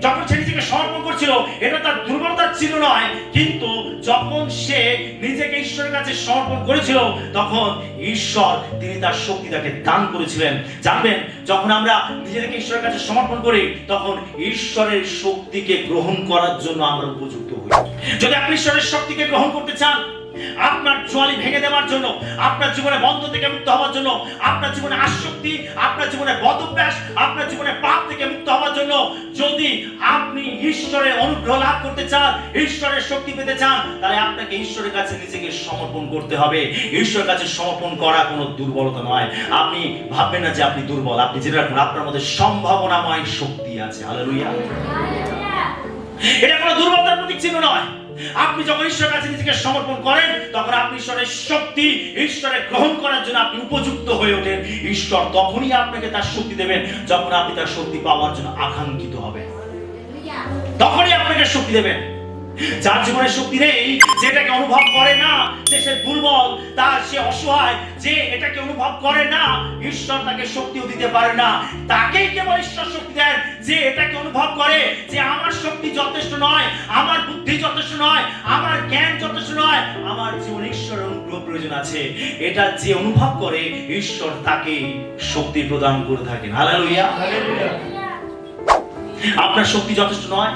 যখন সে নিজেকে সমর্পণ করছিল, এটা তার দুর্বলতার চিহ্ন নয়, কিন্তু যখন সে নিজেকে ঈশ্বরের কাছে সমর্পণ করেছিল, তখন ঈশ্বর তিনি তার শক্তি তাকে দান করেছিলেন। জানবেন, যখন আমরা নিজেদেরকে ঈশ্বরের কাছে সমর্পণ করি, তখন ঈশ্বরের শক্তিকে গ্রহণ করার জন্য আমরা উপযুক্ত হই। যদি আপনি ঈশ্বরের শক্তিকে গ্রহণ করতে চান, আপনার জোয়ালি ভেঙে দেওয়ার জন্য, আপনার জীবনে বন্ধ থেকে মুক্ত হওয়ার জন্য, আপনার জীবনে আসক্তি, আপনার জীবনে বদঅভ্যাস, আপনার জীবনে পাপ থেকে মুক্ত হওয়ার জন্য, যদি আপনি ঈশ্বরের অনুগ্রহ লাভ করতে চান, ঈশ্বরের শক্তি পেতে চান, তাহলে আপনাকে ঈশ্বরের কাছে নিজেকে সমর্পণ করতে হবে। ঈশ্বরের কাছে সমর্পণ করা কোনো দুর্বলতা নয়। আপনি ভাববেন না যে আপনি দুর্বল। আপনি জেনে রাখুন, আপনার মধ্যে সম্ভাবনাময় শক্তি আছে। হালেলুয়া। এটা কোনো দুর্বলতার প্রতীক চিহ্ন নয়। আপনি যখন ঈশ্বরের কাছে নিজেকে সমর্পণ করেন, তখন আপনি ঈশ্বরের শক্তি, ঈশ্বরের গ্রহণ করার জন্য আপনি উপযুক্ত হয়ে ওঠেন। ঈশ্বর তখনই আপনাকে তার শক্তি দেবেন যখন আপনি তার শক্তি পাওয়ার জন্য আকাঙ্ক্ষিত হবেন, তখনই আপনাকে শক্তি দেবেন। যার জীবনে শক্তি নেই, যেটাকে অনুভব করে না যে সে দুর্বল, তার সে অসহায়, যে এটাকে অনুভব করে না, ঈশ্বর তাকে শক্তিও দিতে পারে না। তাকেই কেবল ঈশ্বর শক্তি দেন যে এটাকে অনুভব করে যে আমার শক্তি যথেষ্ট নয়, আমার বুদ্ধি যথেষ্ট নয়, আমার জ্ঞান যথেষ্ট নয়, আমার জীবনে ঈশ্বরের অনুগ্রহ প্রয়োজন আছে। এটা যে অনুভব করে, ঈশ্বর তাকে শক্তি প্রদান করে থাকেন। হালেলুয়া। আপনার শক্তি যথেষ্ট নয়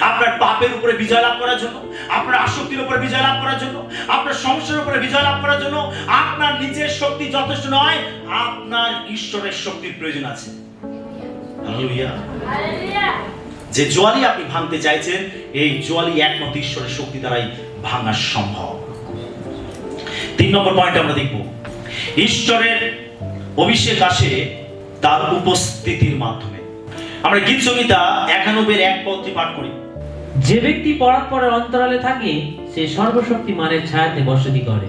আপনার পাপের উপরে বিজয় লাভ করার জন্য, আপনার আসক্তির উপরে বিজয় লাভ করার জন্য, আপনার সমস্যার উপরে বিজয় লাভ করার জন্য আপনার নিজের শক্তি যথেষ্ট নয়, আপনার ঈশ্বরের শক্তির প্রয়োজন আছে। হালেলুয়া। যে জোয়ালি আপনি ভাঙতে চাইছেন, এই জোয়ালি একমাত্র ঈশ্বরের শক্তি দ্বারাই ভাঙা সম্ভব। 3 নম্বর পয়েন্ট আমরা দেখব, ঈশ্বরের অভিষেক আসে তার উপস্থিতির মাধ্যমে। আমরা গীত সংহিতা 91-1 পদটি পাঠ করি। যে ব্যক্তি পরাৎপরের অন্তরালে থাকে, সে সর্বশক্তিমানের ছায়াতে বসতি করে।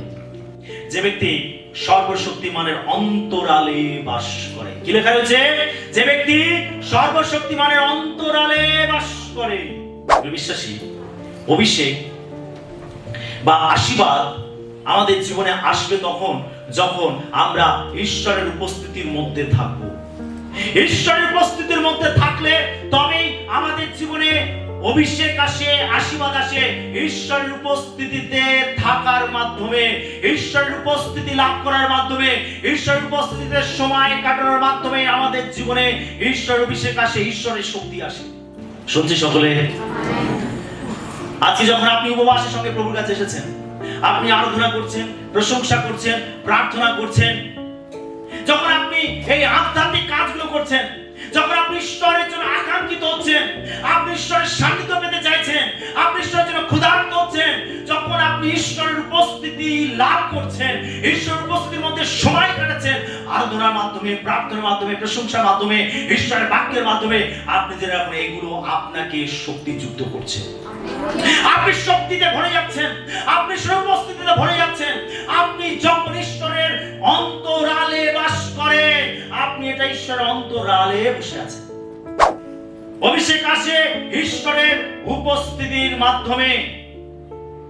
যে ব্যক্তি সর্বশক্তিমানের অন্তরালে বাস করে। কি লেখা রয়েছে? যে ব্যক্তি সর্বশক্তিমানের অন্তরালে বাস করে। বিশ্বাসী, অভিষেক বা আশীর্বাদ আমাদের জীবনে আসবে তখন যখন আমরা ঈশ্বরের উপস্থিতির মধ্যে থাকব। ঈশ্বরের উপস্থিতির মধ্যে থাকলে তবেই আমাদের জীবনে অভিষেক আসে, আশীর্বাদ আসে। ঈশ্বরের উপস্থিতিতে থাকার মাধ্যমে, ঈশ্বরের উপস্থিতি লাভ করার মাধ্যমে, ঈশ্বরের উপস্থিতিতে সময় কাটানোর মাধ্যমে আমাদের জীবনে ঈশ্বরের অভিষেক আসে, ঈশ্বরের শক্তি আসে। শুনছি সকলে? আজকে যখন আপনি উপবাসের সঙ্গে প্রভুর কাছে এসেছেন, আপনি আরাধনা করছেন, প্রশংসা করছেন, প্রার্থনা করছেন, যখন আপনি এই আধ্যাত্মিক কাজগুলো করছেন, যখন আপনি ঈশ্বরের জন্য আকাঙ্ক্ষিত হচ্ছেন, আপনি ঈশ্বরের সান্নিধ্য পেতে চাইছেন, আপনি ঈশ্বরের জন্য ক্ষুধার্ত হচ্ছেন, যখন আপনি ঈশ্বরের উপস্থিতি লাভ করছেন, ঈশ্বরের উপস্থিতির মধ্যে সময় কাটাচ্ছেন, আরাধনার মাধ্যমে, প্রার্থনার মাধ্যমে, প্রশংসার মাধ্যমে, ঈশ্বরের বাক্যের মাধ্যমে, আপনি যে রাখুন এগুলো আপনাকে শক্তিযুক্ত করছে। আপনি শক্তিতে ভরে যাচ্ছেন, আপনি সর্বস্থিতিতে ভরে যাচ্ছেন। আপনি যখন ঈশ্বরের অন্তরালে বাস করেন, আপনি এটা ঈশ্বরের অন্তরালে বসে আছেন। অভিষেক আসে ঈশ্বরের উপস্থিতির মাধ্যমে।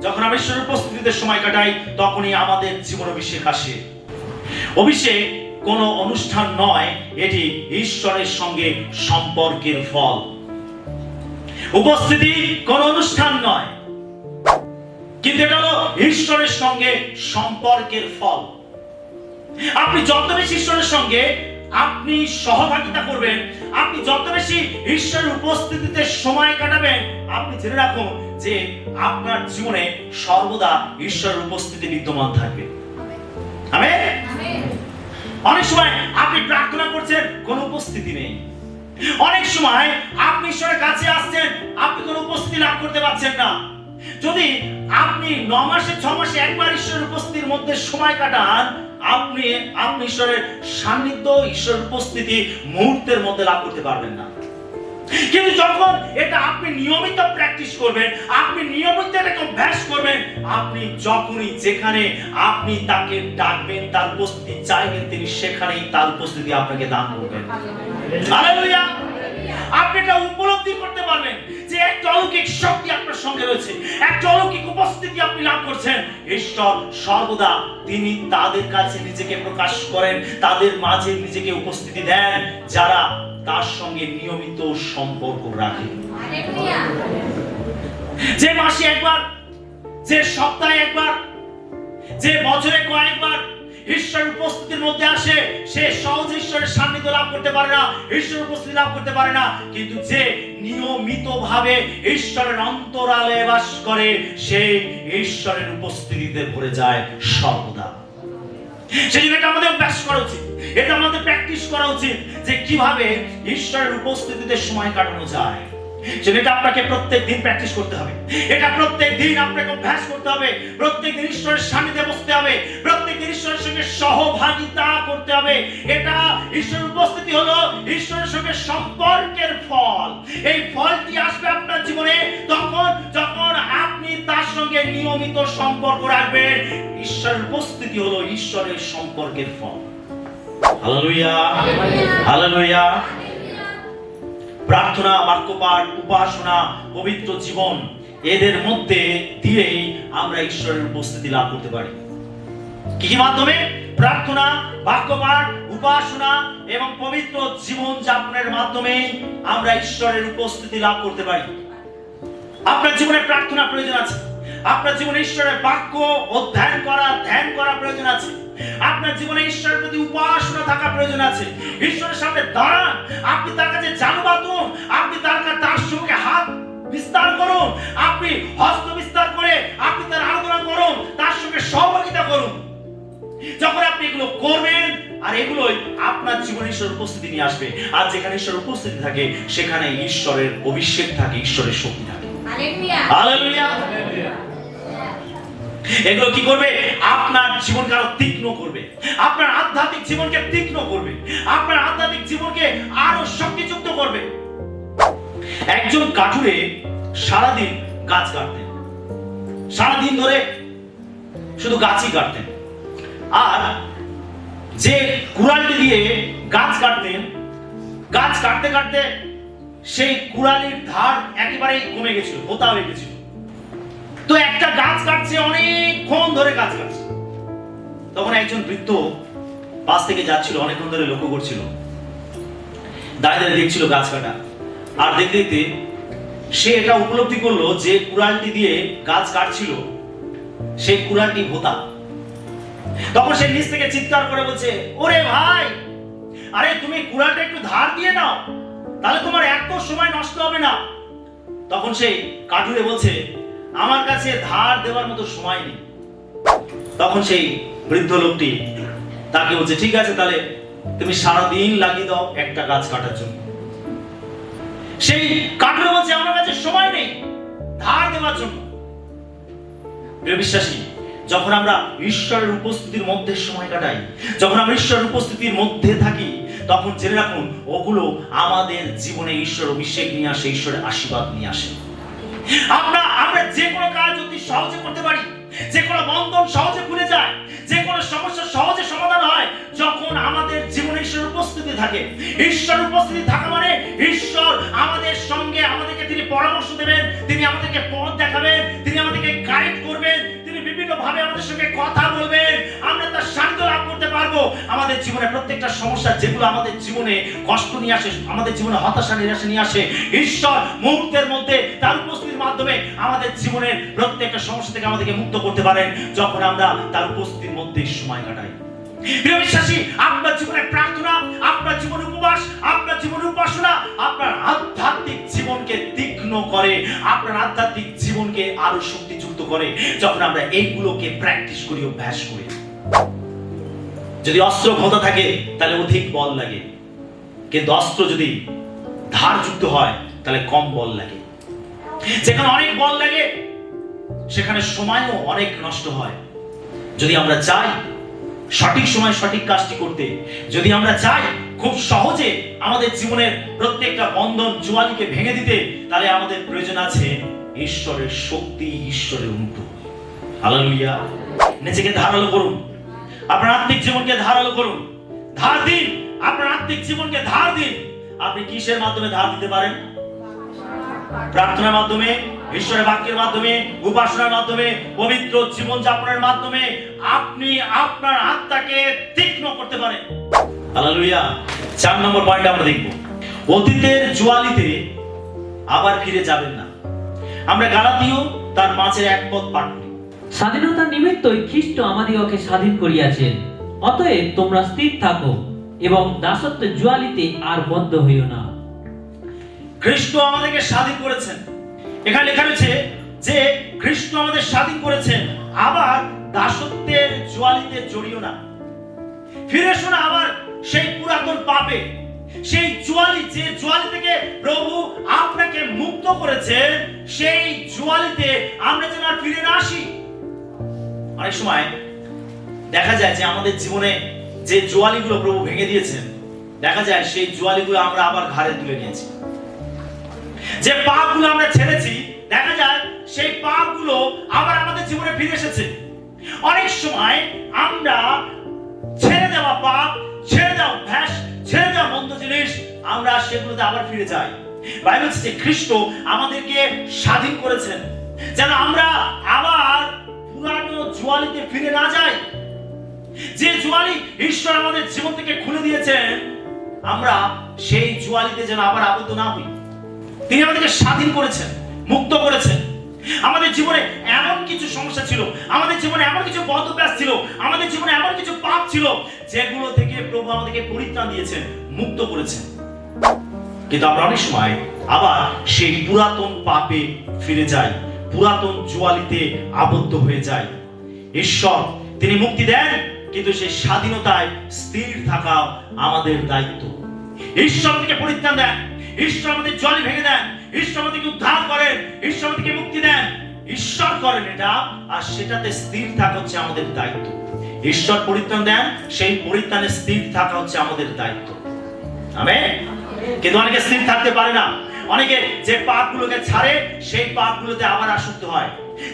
যখন আমরা ঈশ্বরের উপস্থিতিতে সময় কাটাই, তখনই আমাদের জীবন অভিষেক আসে। অভিষেক কোনো অনুষ্ঠান নয়, এটি ঈশ্বরের সঙ্গে সম্পর্কের ফল। উপস্থিতি কোন অনুষ্ঠান নয়, কিন্তু এটা হলো ঈশ্বরের সঙ্গে সম্পর্কের ফল। আপনি যত বেশি ঈশ্বরের সঙ্গে আপনি সহভাগিতা করবেন, আপনি যত বেশি ঈশ্বরের উপস্থিতিতে সময় কাটাবেন, আপনি জেনে রাখুন যে আপনার জীবনে সর্বদা ঈশ্বরের উপস্থিতি বিদ্যমান থাকবে। আমেন। অনেক সময় আপনি প্রার্থনা করছেন, কোনো উপস্থিতি নেই। অনেক সময় আপনি ঈশ্বরের কাছে আসছেন, আপনি কোনো উপস্থিতি লাভ করতে পারছেন না। যদি আপনি 9 মাসে 6 মাসে একবার ঈশ্বরের উপস্থিতির মধ্যে সময় কাটান, আপনি ঈশ্বরের সান্নিধ্য, ঈশ্বরের উপস্থিতি মুহূর্তের মধ্যে লাভ করতে পারবেন না। কিন্তু যখন এটা আপনি নিয়মিত প্র্যাকটিস করবেন, আপনি নিয়মিত এটাকে অভ্যাস করবেন, আপনি যখনই যেখানে আপনি তাকে ডাকবেন, তার উপস্থিতি চাইবেন, তিনি সেখানেই তার উপস্থিতি আপনাকে দান করবেন। হালেলুয়া! আপনি এটা উপলব্ধি করতে পারবেন যে একটা অলৌকিক শক্তি আপনার সঙ্গে রয়েছে, একটা অলৌকিক উপস্থিতি আপনি লাভ করছেন। ঈশ্বর সর্বদা তিনি তাদের কাছে নিজেকে প্রকাশ করেন, তাদের মাঝে নিজেকে উপস্থিতি দেন যারা তার সঙ্গে নিয়মিত সম্পর্ক রাখে। যে মাসে একবার, যে সপ্তাহে একবার, যে বছরে কয়েকবার ঈশ্বরের উপস্থিতির মধ্যে আসে, সে সহজে ঈশ্বরের সান্নিধ্য লাভ করতে পারে না, ঈশ্বরের উপস্থিতি লাভ করতে পারে না। কিন্তু যে নিয়মিত ভাবে ঈশ্বরের অন্তরালে বাস করে, সে ঈশ্বরের উপস্থিতিতে ভরে যায় সর্বদা। সেজন্য এটা আমাদের অভ্যাস করা উচিত, এটা আমাদের প্র্যাকটিস করা উচিত যে কিভাবে ঈশ্বরের উপস্থিতিতে সময় কাটানো যায়। সেটা আপনাকে প্রত্যেক দিন প্র্যাকটিস করতে হবে, এটা প্রত্যেক দিন আপনাকে অভ্যাস করতে হবে, প্রত্যেক দিন ঈশ্বরের সান্নিধ্যে বসতে হবে, প্রত্যেক দিন ঈশ্বরের সঙ্গে সহভাগিতা করতে হবে। এটা ঈশ্বরের উপস্থিতি হলো ঈশ্বরের সঙ্গে সম্পর্কের ফল। এই ফলটি আসবে আপনার জীবনে তখন যখন আপনি তার সঙ্গে নিয়মিত সম্পর্ক রাখবেন। ঈশ্বরের উপস্থিতি হলো ঈশ্বরের সম্পর্কের ফল। Hallelujah, hallelujah. প্রার্থনা, বাক্যপাঠ, উপাসনা, পবিত্র জীবন, এদের মধ্যে দিয়েই আমরা ঈশ্বরের উপস্থিতি লাভ করতে পারি। কি কি মাধ্যমে? প্রার্থনা, বাক্যপাঠ, উপাসনা এবং পবিত্র জীবন যাপনের মাধ্যমে আমরা ঈশ্বরের উপস্থিতি লাভ করতে পারি। আপনার জীবনে প্রার্থনা প্রয়োজন আছে, আপনার জীবনে ঈশ্বরের বাক্য অধ্যয়ন করা, ধ্যান করা প্রয়োজন আছে, আপনার জীবনে ঈশ্বরের প্রতি উপাসনা থাকা প্রয়োজন আছে। ঈশ্বরের সামনে দাঁড়ান, আপনি তার কাছে জানু বাঁধুন, আপনি তার সঙ্গে হাত বিস্তার করুন, আপনি হস্ত বিস্তার করে আপনি তার আরাধনা করুন, তার সঙ্গে সহযোগিতা করুন। যখন আপনি এগুলো করবেন, আর এগুলোই আপনার জীবনে ঈশ্বরের উপস্থিতি নিয়ে আসবে। আর যেখানে ঈশ্বরের উপস্থিতি থাকে সেখানে ঈশ্বরের অভিষেক থাকে, ঈশ্বরের শক্তি থাকে। Hallelujah, hallelujah. এগুলো কি করবে? আপনার জীবনকে আরো তীক্ষ্ণ করবে, আপনার আধ্যাত্মিক জীবনকে তীক্ষ্ণ করবে, আপনার আধ্যাত্মিক জীবনকে আরো শক্তিযুক্ত করবে। একজন কাঠুরে সারাদিন গাছ কাটতেন, সারাদিন ধরে শুধু গাছই কাটতেন। আর যে কুড়ালটি দিয়ে গাছ কাটতেন, গাছ কাটতে কাটতে সেই কুড়ালির ধার একেবারেই কমে গেছিল, ভোতা হয়ে গেছিল। তো একটা গাছ কাটছে, অনেকক্ষণ ধরে গাছ কাটছে। তখন একজন বৃদ্ধ পাশ থেকে যাচ্ছিল, অনেকক্ষণ ধরে লক্ষ্য করছিল, দাঁড়িয়ে দাঁড়িয়ে দেখছিল গাছ কাটা। আর দেখতে দেখতে সে এটা উপলব্ধি করলো যে কুড়ালটি দিয়ে গাছ কাটছিল সেই কুড়ালটি ভোতা। তখন সে নিচ থেকে চিৎকার করে বলছে, ওরে ভাই, আরে তুমি কুড়ালটা একটু ধার দিয়ে নাও, তাহলে তোমার এত সময় নষ্ট হবে না। তখন সেই কাঠুরে বলছে, আমার কাছে ধার দেওয়ার মতো সময় নেই। তখন সেই বৃদ্ধ লোকটি তাকে বলছে, ঠিক আছে, তাহলে তুমি সারাদিন লাগিয়ে দাও একটা গাছ কাটার জন্য। সেই কাঠুরে বলছে, আমার কাছে সময় নেই ধার দেওয়ার জন্য। প্রিয় বিশ্বাসী, যখন আমরা ঈশ্বরের উপস্থিতির মধ্যে সময় কাটাই, যখন আমরা ঈশ্বরের উপস্থিতির মধ্যে থাকি, তখন জেনে রাখুন ওগুলো আমাদের জীবনে ঈশ্বর অভিষেক নিয়ে আসে, ঈশ্বরের আশীর্বাদ নিয়ে আসে। আমরা যে কোনো কাজ অতি সহজে করতে পারি, যে কোনো বন্ধন সহজে খুলে যায়, যে কোনো সমস্যা সহজে সমাধান হয় যখন আমাদের জীবনে ঈশ্বরের উপস্থিতি থাকে। ঈশ্বরের উপস্থিতি থাকা মানে ঈশ্বর আমাদের সঙ্গে, আমাদেরকে তিনি পরামর্শ দেবেন, তিনি আমাদেরকে পথ দেখাবেন, তিনি আমাদেরকে গাইড করবেন, তিনি বিভিন্ন ভাবে আমাদের সঙ্গে কথা বলবেন, আমরা তার সান্নিধ্য লাভ করতে পারবো। আমাদের জীবনে প্রত্যেকটা সমস্যা যেগুলো আমাদের জীবনে কষ্ট নিয়ে আসে, আমাদের জীবনে হতাশা নিরাশা নিয়ে আসে, ঈশ্বর মুহূর্তের মধ্যে তার উপস্থিতির মাধ্যমে আমাদের জীবনের প্রত্যেকটা সমস্যা থেকে আমাদেরকে মুক্ত করতে পারেন যখন আমরা তার উপস্থিতির মধ্যে সময় কাটাই। প্রিয় বিশ্বাসী, আপনার জীবনে প্রার্থনা, আপনার জীবনে উপবাস, আপনার জীবনে উপাসনা আপনার আধ্যাত্মিক জীবনকে তীক্ষ্ণ করে, আপনার আধ্যাত্মিক জীবনকে আরো শক্তিযুক্ত করে যখন আমরা এইগুলোকে প্র্যাকটিস করি, অভ্যাস করি। যদি অস্ত্র ভোঁতা থাকে তাহলে অধিক বল লাগে, কিন্তু অস্ত্র যদি ধারযুক্ত হয় তাহলে কম বল লাগে। যেখানে অনেক বল লাগে সেখানে সময়ও অনেক নষ্ট হয়। যদি আমরা চাই সঠিক সময় সঠিক কাজটি করতে, যদি আমরা চাই খুব সহজে আমাদের জীবনের প্রত্যেকটা বন্ধন জুয়ালিকে ভেঙে দিতে, তাহলে আমাদের প্রয়োজন আছে ঈশ্বরের শক্তি, ঈশ্বরের অনুগ্রহ। হালেলুয়া। নিজেকে ধারালো করুন, আপনার আত্মিক জীবনকে ধারালো করুন, ধার দিন, আপনার আত্মিক জীবনকে ধার দিন। আপনি কিসের মাধ্যমে ধার দিতে পারেন? প্রার্থনার মাধ্যমে, ঈশ্বরের বাক্যের মাধ্যমে, উপাসনার মাধ্যমে, পবিত্র জীবন যাপনের মাধ্যমে আপনি আপনার আত্মাকে তীক্ষ্ণ করতে পারেন। হালেলুয়া। 4 নম্বর পয়েন্ট আমরা দেখব, অতীতের জুয়ালিতে আবার ফিরে যাবেন না। আমরা গালাতীয় তার 5-1 পদ পাঠ করি। স্বাধীনতার নিমিত্তই খ্রিস্ট আমাদিগকে স্বাধীন করিয়াছেন, অতএব তোমরা স্থির থাকো এবং দাসত্বের জুয়ালিতে আর বদ্ধ হইও না। খ্রিস্ট আমাদেরকে স্বাধীন করেছেন। এখানে লেখা রয়েছে যে খ্রিস্ট আমাদের স্বাধীন করেছেন, আবার দাসত্বের জুয়ালিতে জড়িও না। ফিরে এসো না আবার সেই পুরাতন পাপে, সেই জুয়ালি, যে জুয়ালি থেকে প্রভু আপনাকে মুক্ত করেছেন, সেই জুয়ালিতে আমরা যেন আর ফিরে না আসি। অনেক সময় দেখা যায় যে আমাদের জীবনে যে জুয়ালিগুলো প্রভু ভেঙে দিয়েছেন, দেখা যায় সেই জুয়ালিগুলো আমরা আবার ঘাড়ে তুলে নিয়েছি। যে পাপগুলো আমরা ছেড়েছি, দেখা যায় সেই পাপগুলো আবার আমাদের জীবনে ফিরে এসেছে। অনেক সময় আমরা ছেড়ে দেওয়া পাপ, ছেড়ে দেওয়া অভ্যাস, ছেড়ে দেওয়া মন্দ জিনিস, আমরা সেগুলোতে আবার ফিরে যাই। বাইবেল বলছে খ্রিস্ট আমাদেরকে স্বাধীন করেছেন যেন আমরা আবার পুরানো জুয়ালিতে ফিরে না যাই। যে জুয়ালি ঈশ্বর আমাদের জীবন থেকে খুলে দিয়েছেন, আমরা সেই জুয়ালিতে যেন আবার আবদ্ধ না হই। তিনি আমাদেরকে স্বাধীন করেছেন, মুক্ত করেছেন। আমাদের জীবনে এমন কিছু সমস্যা ছিল, আমাদের জীবনে এমন কিছু বদঅভ্যাস ছিল, আমাদের জীবনে এমন কিছু পাপ ছিল, যেগুলো থেকে প্রভু আমাদেরকে পরিত্রাণ দিয়েছেন, মুক্ত করেছেন। কিন্তু আমরা অনেক সময় আবার সেই পুরাতন পাপে ফিরে যাই, পুরাতন জুয়ালিতে আবদ্ধ হয়ে যাই। ঈশ্বর তিনি মুক্তি দেন, কিন্তু সেই স্বাধীনতায় স্থির থাকা আমাদের দায়িত্ব। ঈশ্বর আমাদেরকে পরিত্রাণ দেন, ঈশ্বর আমাদের জলি ভেঙে দেন, ঈশ্বর আমাদেরকে উদ্ধার করেন, ঈশ্বর আমাদেরকে মুক্তি দেন, ঈশ্বর করেন এটা, আর সেটাতে স্থির থাকা হচ্ছে আমাদের দায়িত্ব। ঈশ্বর পরিত্রাণ দেন, সেই পরিত্রাণে স্থির থাকা হচ্ছে আমাদের দায়িত্ব। আমেন। কিন্তু অনেকে স্থির থাকতে পারে না। অনেকে যে পাপগুলোকে ছাড়ে, সেই পাপগুলোতে আবার আসক্ত হয়।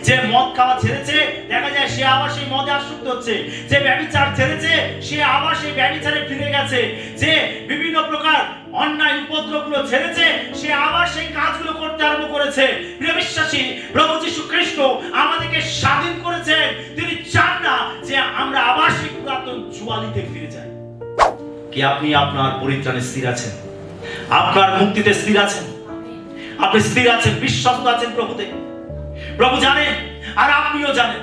যে মদ খাওয়া ছেড়েছে, দেখা যায় সে আবার সেই মদে আসক্ত হচ্ছে। যে ব্যভিচার ছেড়েছে, সে আবার সেই ব্যভিচারে ফিরে গেছে। যে বিভিন্ন প্রকার অন্যায় উপদ্রবগুলো ছেড়েছে, সে আবার সেই কাজগুলো করতে আরম্ভ করেছে। প্রিয় বিশ্বাসী, প্রভু যীশু খ্রিস্ট আমাদেরকে স্বাধীন করেছেন। তিনি চান না যে আমরা আবার সেই পুরাতন জুয়ালিতে ফিরে যাই। কি আপনি আপনার পরিত্রাণে স্থির আছেন? আপনার মুক্তিতে স্থির আছেন? আপনি স্থির আছেন, বিশ্বস্ত আছেন প্রভুতে? প্রভু জানেন, আর আপনিও জানেন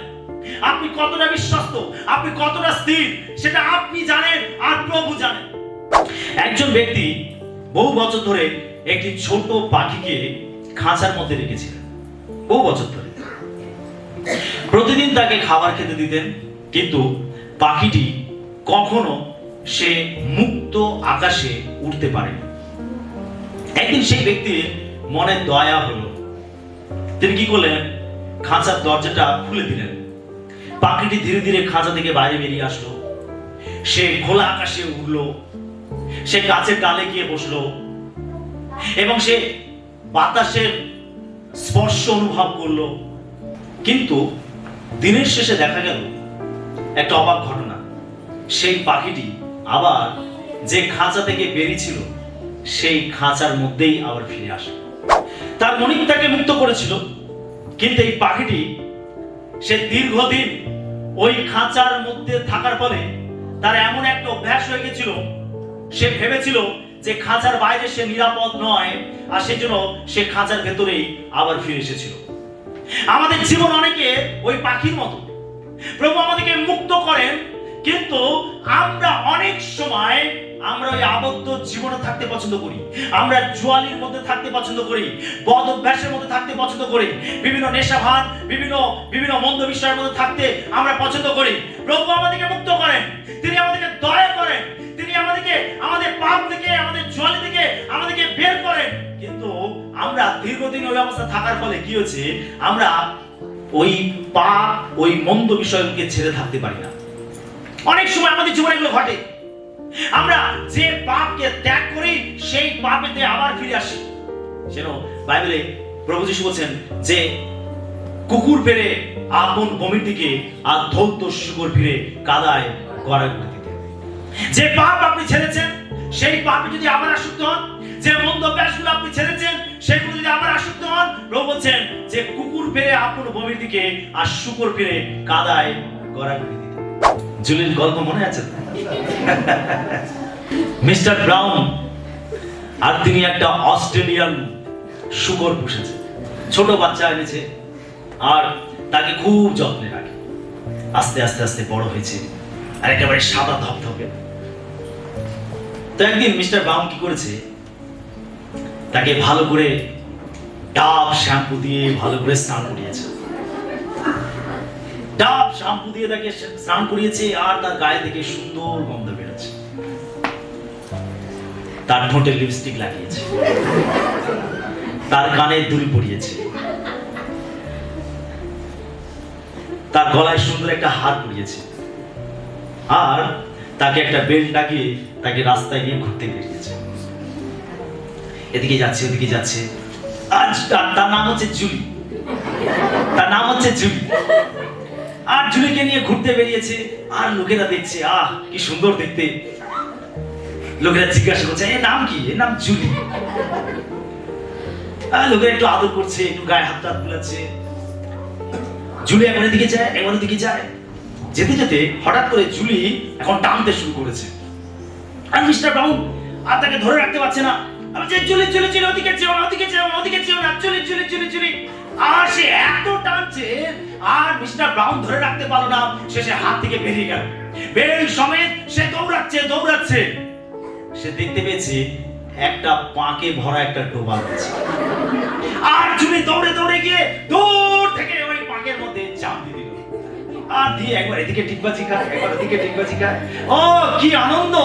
আপনি কতটা বিশ্বস্ত, আপনি কতটা স্থির, সেটা আপনি জানেন আর প্রভু জানেন। একজন ব্যক্তি বহু বছর ধরে একটি ছোট পাখিকে খাঁচার মধ্যে রেখেছিলেন। বহু বছর ধরে প্রতিদিন তাকে খাবার খেতে দিতেন, কিন্তু পাখিটি কখনো সে মুক্ত আকাশে উঠতে পারেনি। একদিন সেই ব্যক্তির মনে দয়া হলো, তিনি কি করলেন, খাঁচার দরজাটা খুলে দিলেন। পাখিটি ধীরে ধীরে খাঁচা থেকে বাইরে বেরিয়ে আসলো। সে খোলা আকাশে উড়লো, সে গাছের ডালে গিয়ে বসলো এবং সে বাতাসের স্পর্শ অনুভব করলো। কিন্তু দিনের শেষে দেখা গেল একটা অবাক ঘটনা। সেই পাখিটি আবার যে খাঁচা থেকে বেরিয়েছিল, সেই খাঁচার মধ্যেই আবার ফিরে আসে। তার মনিক তাকে মুক্ত করেছিল, কিন্তু এই পাখিটি সে দীর্ঘদিন ওই খাঁচার মধ্যে থাকার ফলে তার এমন একটা অভ্যাস হয়ে গেছিল, সে ভেবেছিল যে খাঁচার বাইরে সে নিরাপদ নয়, আর সেই জন্য সে খাঁচার ভেতরেই আবার ফিরে এসেছিল। আমাদের জীবন অনেকে ওই পাখির মতো। প্রভু আমাদেরকে মুক্ত করেন, কিন্তু আমরা অনেক সময় আমরা ওই আবদ্ধ জীবনে থাকতে পছন্দ করি, আমরা জুয়ালির মধ্যে থাকতে পছন্দ করি, বদ অভ্যাসের মধ্যে থাকতে পছন্দ করি, বিভিন্ন নেশাভান, বিভিন্ন মন্দ বিষয়ের মধ্যে থাকতে আমরা পছন্দ করি। প্রভু আমাদেরকে মুক্ত করেন, তিনি আমাদেরকে দয়া করেন, তিনি আমাদেরকে আমাদের পাপ থেকে, আমাদের জুয়ালি থেকে আমাদেরকে বের করেন। কিন্তু আমরা দীর্ঘদিন ওই অবস্থা থাকার ফলে কি হচ্ছে, আমরা ওই পাপ, ওই মন্দ বিষয়গুলোকে ছেড়ে থাকতে পারি না। অনেক সময় আমাদের জীবনে এগুলো ঘটে। আমরা যে পাপকে ত্যাগ করি সেই পাপেতে আবার ফিরে আসি। যেন বাইবেলে প্রভু যিশু বলেন যে কুকুর ফিরে আপন বমির দিকে আর ধৌত শুকর ফিরে কাদায় গড়াগড়ি দিতে। যে পাপ আপনি ছেড়েছেন সেই পাপে যদি আবার আসক্ত হন, যে মন্দ অভ্যাসগুলো আপনি ছেড়েছেন সেগুলো যদি আবার আসক্ত হন, প্রভু বলছেন যে কুকুর ফিরে আপন বমির দিকে আর শুকর ফিরে কাদায় গড়াগড়ি দিতে। জুলির গল্প মনে আছে? মিস্টার ব্রাউন আর তিনি একটা অস্ট্রেলিয়ান শুকর পুষেছে, ছোট বাচ্চা এনেছে আর তাকে খুব যত্নে রাখে। আস্তে আস্তে আস্তে বড় হয়েছে আর একেবারে সাদা ধবধবে। তো একদিন মিস্টার ব্রাউন কি করেছে, তাকে ভালো করে ডাব শ্যাম্পু দিয়ে ভালো করে স্নান করিয়েছে। ডাব শ্যাম্পু দিয়ে তাকে স্নান করিয়েছে আর তার গায়ে থেকে সুন্দর গন্ধ বেরোচ্ছে। তার ঠোঁটে লিপস্টিক লাগিয়েছে, তার কানে দুল পরিয়েছে, তার গলায় সুন্দর একটা হার পরিয়েছে আর তাকে একটা বেল্ট লাগিয়ে তাকে রাস্তায় নিয়ে ঘুরতে বেরিয়েছে। এদিকে যাচ্ছে ওদিকে যাচ্ছে। আজ তার নাম হচ্ছে জুলি, তার নাম হচ্ছে জুলি। আর জুলিকে নিয়ে ঘুরতে বেরিয়েছে আর লোকেরা দেখছে, আহ কি সুন্দর দেখতে। লোকেরা জিজ্ঞাসা করছে এর নাম কি? এর নাম জুলি। লোকেরা একটু আদর করছে, একটু গায়ে হাত টাত বুলাচ্ছে। জুলি এখন এদিকে যায় এখন ওদিকে যায়। যেতে যেতে হঠাৎ করে জুলি এখন টানতে শুরু করেছে আর মিস্টার ব্রাউন আর তাকে ধরে রাখতে পারছে না। জুলি জুলি জুলি ওদিকে যেও না, ওদিকে যেও না, ওদিকে যেও না, জুলি জুলি জুলি জুলি। আর সে এত টানছে আর মিস্টার ব্রাউন ধরে রাখতে পারলো না, শেষে হাত থেকে বেরিয়ে গেল। বেল সমেত সে দৌড়াচ্ছে দৌড়াচ্ছে। সে দেখতে পেয়েছে একটা পাকে ভরা একটা ডোবা রয়েছে আর জুলি দৌড়ে দৌড়ে গিয়ে দূর থেকে ওই পাকের মধ্যে জাম দিয়ে দিল আর দিয়ে একবার এদিকে টিকবাজি খায় একবার ওদিকে টিকবাজি খায়। ও কি আনন্দ!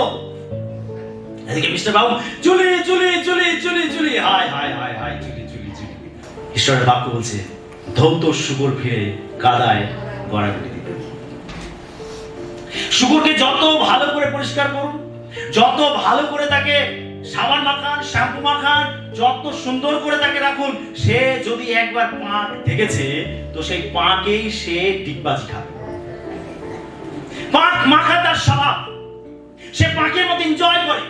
এদিকে mister Babu Julie Julie Julie Julie Julie, হায় হায় হায় হায় জুলি জুলি জুলি। ঈশ্বরের বাক্য বলছে ধৌত শুকর ফিরে কাদায় গড়াগড়ি দিতে। শুকরকে যত ভালো করে পরিষ্কার করুন, যত ভালো করে তাকে সাবান মাখান শ্যাম্পু মাখান, যত সুন্দর করে তাকে রাখুন, সে যদি একবার পাক দেখেছে তো সেই পাকেই সে ডিগবাজি খাবে। পাক মাখা তার স্বভাব, সে পাকের মতো এনজয় করে।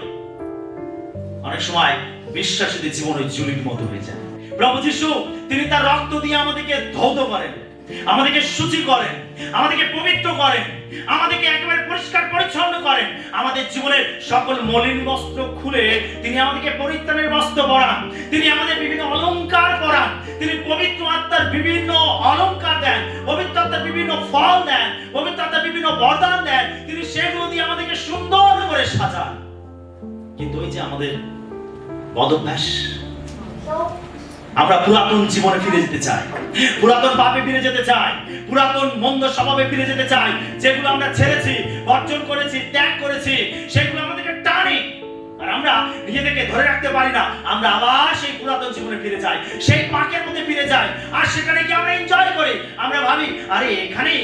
অনেক সময় বিশ্বাসীদের জীবন ওই জুলির মতো হয়ে যায়। প্রভু যিশু তিনি তার রক্ত দিয়ে আমাদেরকে ধৌত করেন, আমাদেরকে শুচি করেন, আমাদেরকে পবিত্র করেন, আমাদেরকে একেবারে পরিষ্কার পরিচ্ছন্ন করেন। আমাদের জীবনের সকল মলিন বস্ত্র খুলে তিনি আমাদেরকে পরিত্রাণের বস্ত্র পরান, তিনি আমাদের বিভিন্ন অলংকার পরান, তিনি পবিত্র আত্মার বিভিন্ন অলংকার দেন, পবিত্র আত্মার বিভিন্ন ফল দেন, পবিত্র আত্মার বিভিন্ন বরদান দেন। তিনি সেগুলো দিয়ে আমাদেরকে সুন্দর করে সাজান। কিন্তু ওই যে আমাদের বদভ্যাস, আমরা পুরাতন জীবনে ফিরে যেতে চাই, পুরাতন পাপে ফিরে যেতে চাই, পুরাতন মন্দ স্বভাবে ফিরে যেতে চাই। যেগুলো আমরা ছেড়েছি, বর্জন করেছি, ত্যাগ করেছি, সেগুলো আমাদেরকে টানে আর আমরা নিজেদেরকে ধরে রাখতে পারি না। আমরা আবার সেই পুরাতন জীবনে ফিরে যাই, সেই পাকের মধ্যে ফিরে যাই আর সেখানে কি আমরা এনজয় করি। আমরা ভাবি আরে এখানেই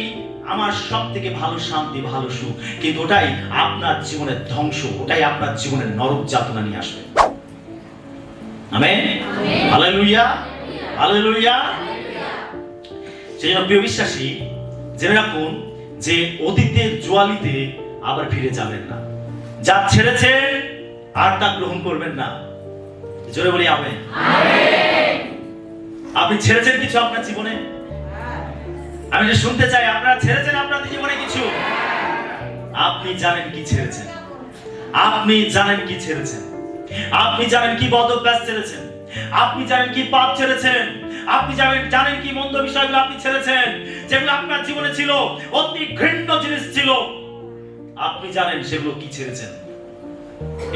আমার সব থেকে ভালো শান্তি, ভালো সুখ। কিন্তু ওটাই আপনার জীবনের ধ্বংস, ওটাই আপনার জীবনের নরক যাতনা নিয়ে আসবে। Amen, hallelujah, hallelujah. সেই জন্য প্রিয় বিশ্বাসী জেনে রাখুন যে অতীতের জোয়ালিতে আবার ফিরে যাবেন না। যা ছেড়েছেন আর তা গ্রহণ করবেন না। জোরে বলি আমেন। আপনি ছেড়েছেন কিছু আপনার জীবনে? আমি যে শুনতে চাই আপনারা ছেড়েছেন আপনাদের জীবনে কিছু? আপনি জানেন কি ছেড়েছেন, আপনি জানেন কি ছেড়েছেন, আপনি জানেন কি বদভ্যাস ছেড়েছেন, আপনি জানেন কি পাপ ছেড়েছেন, আপনি জানেন কি মন্দ বিষয়গুলো আপনি ছেড়েছেন, যেগুলো আপনার জীবনে ছিল অতি ঘৃণ্য জিনিস ছিল। আপনি জানেন সেগুলো কি ছেড়েছেন।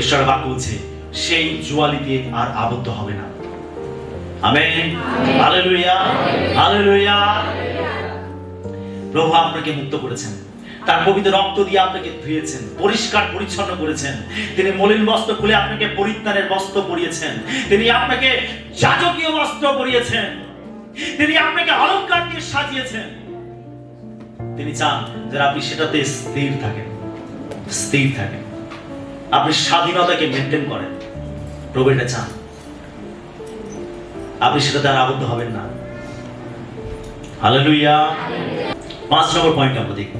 ঈশ্বরের বাক্য বলছে সেই জোয়ালিতে আর আবদ্ধ হবে না। Amen, hallelujah, hallelujah. প্রভু আপনাকে মুক্ত করেছেন, তার পবিত্র রক্ত দিয়ে আপনাকে ধুয়েছেন, পরিষ্কার পরিচ্ছন্ন করেছেন। তিনি মলিন বস্ত্র খুলে আপনাকে পরিত্রাণের বস্ত্র পরিয়েছেন, তিনি আপনাকে যাজকীয় বস্ত্র পরিয়েছেন, তিনি আপনাকে অলংকার দিয়ে সাজিয়েছেন। তিনি চান যে আপনি সেটাতে স্থির থাকেন, স্থির থাকেন। আপনি স্বাধীনতাকে মেনটেন করেন, প্রভু এটা চান, আপনি সেটা দ্বারা আবদ্ধ হবেন না। হালেলুয়া। 5 নম্বর পয়েন্ট আমরা দেখব,